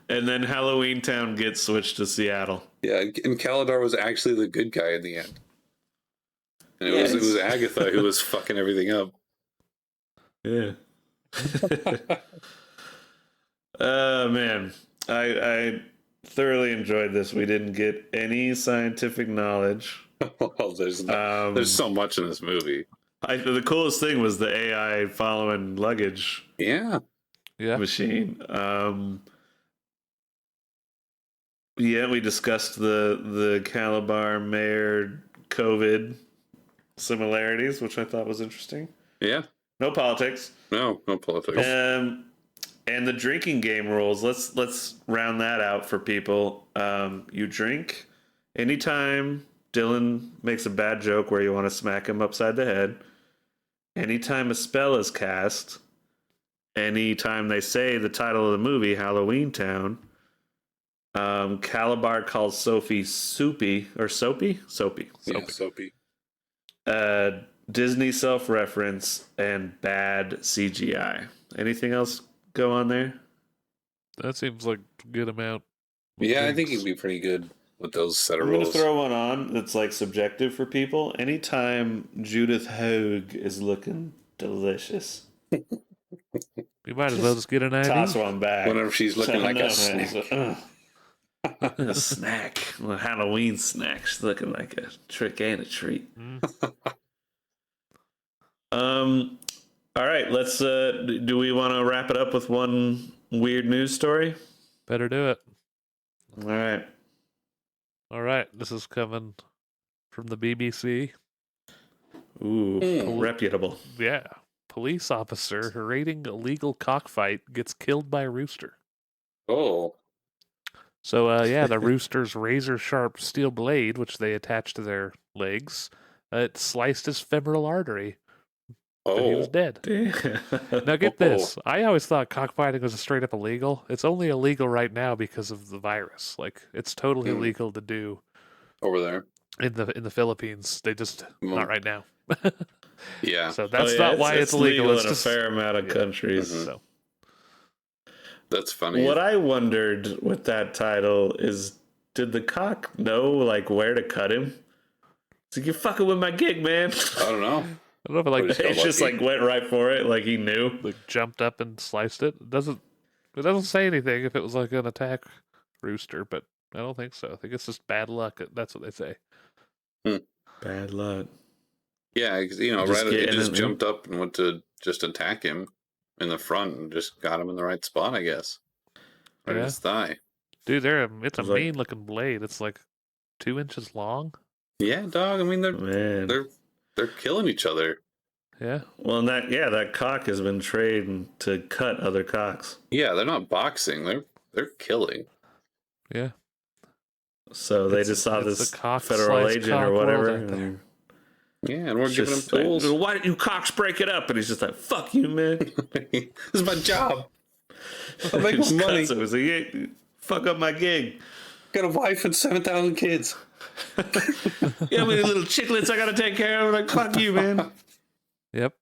And then HalloweenTown gets switched to Seattle. Yeah, and Kalabar was actually the good guy in the end. And it was Agatha who was fucking everything up. Yeah. Man. I thoroughly enjoyed this. We didn't get any scientific knowledge. Well, there's so much in this movie. The coolest thing was the AI following luggage. Yeah. Yeah. machine. Yeah, we discussed the Kalabar mayor COVID similarities, which I thought was interesting. Yeah. No politics. No politics. And the drinking game rules. Let's round that out for people. You drink anytime Dylan makes a bad joke where you want to smack him upside the head. Anytime a spell is cast. Anytime they say the title of the movie, HalloweenTown. Kalabar calls Sophie soapy or soapy? Soapy. Yeah, soapy. Disney self-reference and bad CGI. Anything else go on there? That seems like a good amount. Yeah, I think he'd be pretty good with those set of I'm going to rules. throw one on that's like subjective for people. Anytime Judith Hoag is looking delicious. We might as well just get an ID. Toss one back. Whenever she's looking like a snack. A snack. A Halloween snack. She's looking like a trick and a treat. All right, let's do we want to wrap it up with one weird news story? Better do it. All right, this is coming from the BBC. Ooh, reputable. Yeah. Police officer raiding illegal cockfight gets killed by rooster. Oh. So, the rooster's razor-sharp steel blade, which they attached to their legs, it sliced his femoral artery. Oh. And he was dead. Damn. Now, get this. I always thought cockfighting was straight up illegal. It's only illegal right now because of the virus. Like, it's totally illegal to do over there in the Philippines. They just not right now. Yeah. So that's not why it's legal. It's in a fair amount of countries. Mm-hmm. So. That's funny. What I wondered with that title is, did the cock know like where to cut him? It's like, you're fucking with my gig, man. I don't know. I don't know if It just like went right for it, like he knew. Like jumped up and sliced it. It doesn't say anything if it was like an attack rooster, but I don't think so. I think it's just bad luck. That's what they say. Bad luck. Yeah, it just jumped up and went to just attack him in the front and just got him in the right spot, I guess. Right in his thigh. Dude, it's a mean looking blade. It's like 2 inches long. Yeah, dog. I mean, they're killing each other. Yeah. Well, and that cock has been trained to cut other cocks. Yeah, they're not boxing. They're killing. Yeah. So they just saw this federal agent or whatever. And we're giving him tools. Like, why don't you cocks break it up? And he's just like, fuck you, man. This is my job. I make money. So he's like, yeah, fuck up my gig. Got a wife and 7,000 kids. Yeah, how many little chicklets I gotta take care of? Like, fuck you, man. Yep.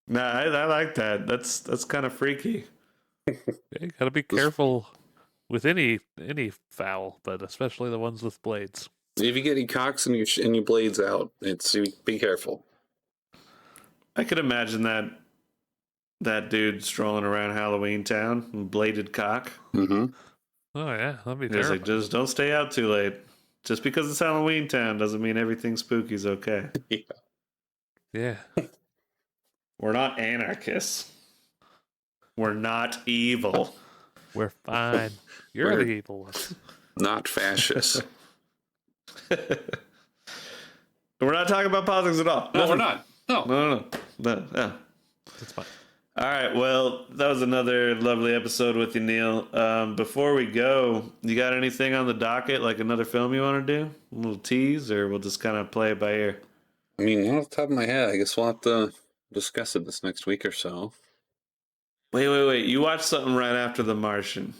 Nah, I like that. That's kind of freaky. Yeah, you gotta be careful with any fowl, but especially the ones with blades. If you get any cocks and your blades out, be careful. I could imagine that dude strolling around HalloweenTown and bladed cock. Mm-hmm. Oh yeah, that'd be He's terrible. like, just don't stay out too late. Just because it's HalloweenTown doesn't mean everything spooky's okay. Yeah. We're not anarchists. We're not evil. We're fine. You're the evil ones. Not fascists. We're not talking about politics at all. No, we're not. No. That's fine. All right, well, that was another lovely episode with you, Neal. Before we go, you got anything on the docket, like another film you want to do? A little tease, or we'll just kind of play it by ear? I mean, off the top of my head, I guess we'll have to discuss it this next week or so. Wait. You watched something right after The Martian.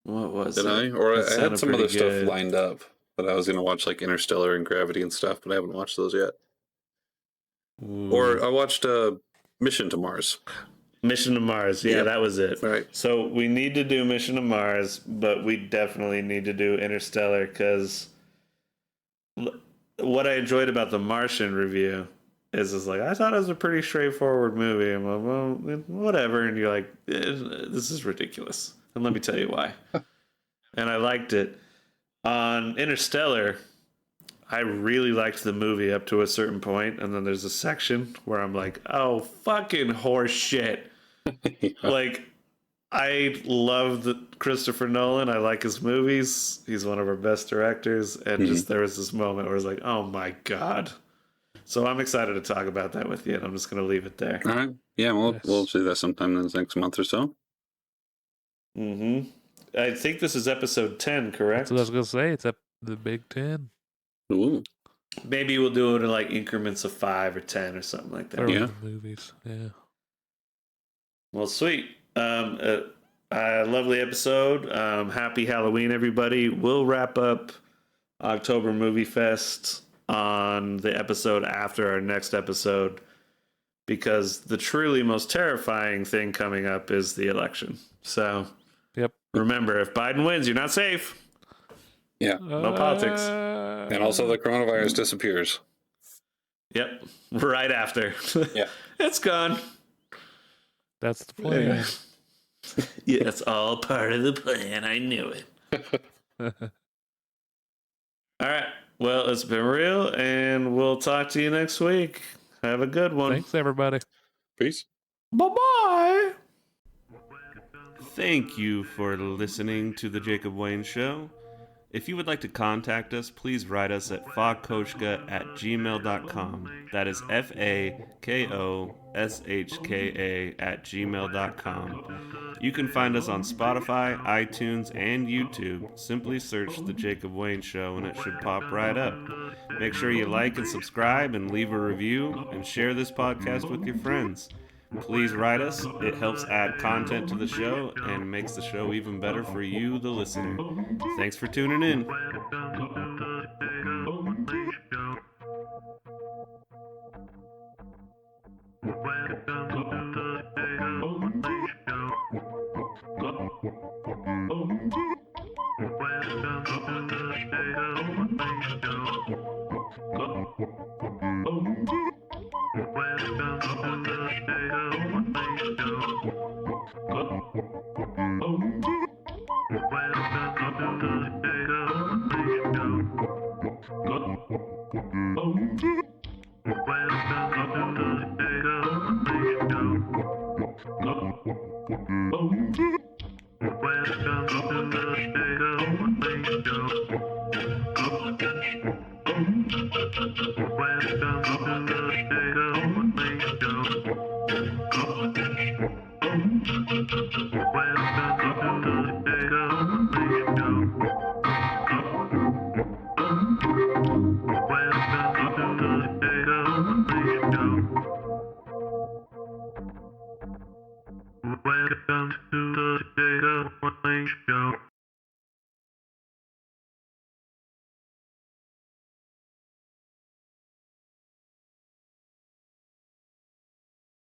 What was it? Did I? Or That I had some other sounded pretty stuff lined up, but I was going to watch like Interstellar and Gravity and stuff, but I haven't watched those yet. Ooh. Or I watched Mission to Mars. Mission to Mars. Yeah, that was it. Right. So we need to do Mission to Mars, but we definitely need to do Interstellar because what I enjoyed about the Martian review is like, I thought it was a pretty straightforward movie. I'm like, well, whatever. And you're like, this is ridiculous. And let me tell you why. And I liked it. On Interstellar, I really liked the movie up to a certain point, and then there's a section where I'm like, oh, fucking horse shit. Like, I love Christopher Nolan. I like his movies. He's one of our best directors. And just there was this moment where I was like, oh my God. So I'm excited to talk about that with you. And I'm just going to leave it there. All right. Yeah, we'll see that sometime in the next month or so. Mm-hmm. I think this is episode 10, correct? That's what I was going to say. It's the Big 10. Ooh. Maybe we'll do it in like increments of 5 or 10 or something like that. Yeah. Movies. Yeah. Well, sweet. Lovely episode. Happy Halloween, everybody. We'll wrap up October Movie Fest on the episode after our next episode, because the truly most terrifying thing coming up is the election. So, remember, if Biden wins, you're not safe. Yeah. No politics. And also the coronavirus disappears. Yep. Right after. Yeah. It's gone. That's the plan. Yeah, it's all part of the plan. I knew it. All right. Well, it's been real, and we'll talk to you next week. Have a good one. Thanks, everybody. Peace. Bye-bye. Thank you for listening to The Jacob Wayne Show. If you would like to contact us, please write us at fakkoshka@gmail.com. That is FAKOSHKA@gmail.com. You can find us on Spotify, iTunes, and YouTube. Simply search The Jacob Wayne Show and it should pop right up. Make sure you like and subscribe and leave a review and share this podcast with your friends. Please write us. It helps add content to the show and makes the show even better for you, the listener. Thanks for tuning in. Welcome to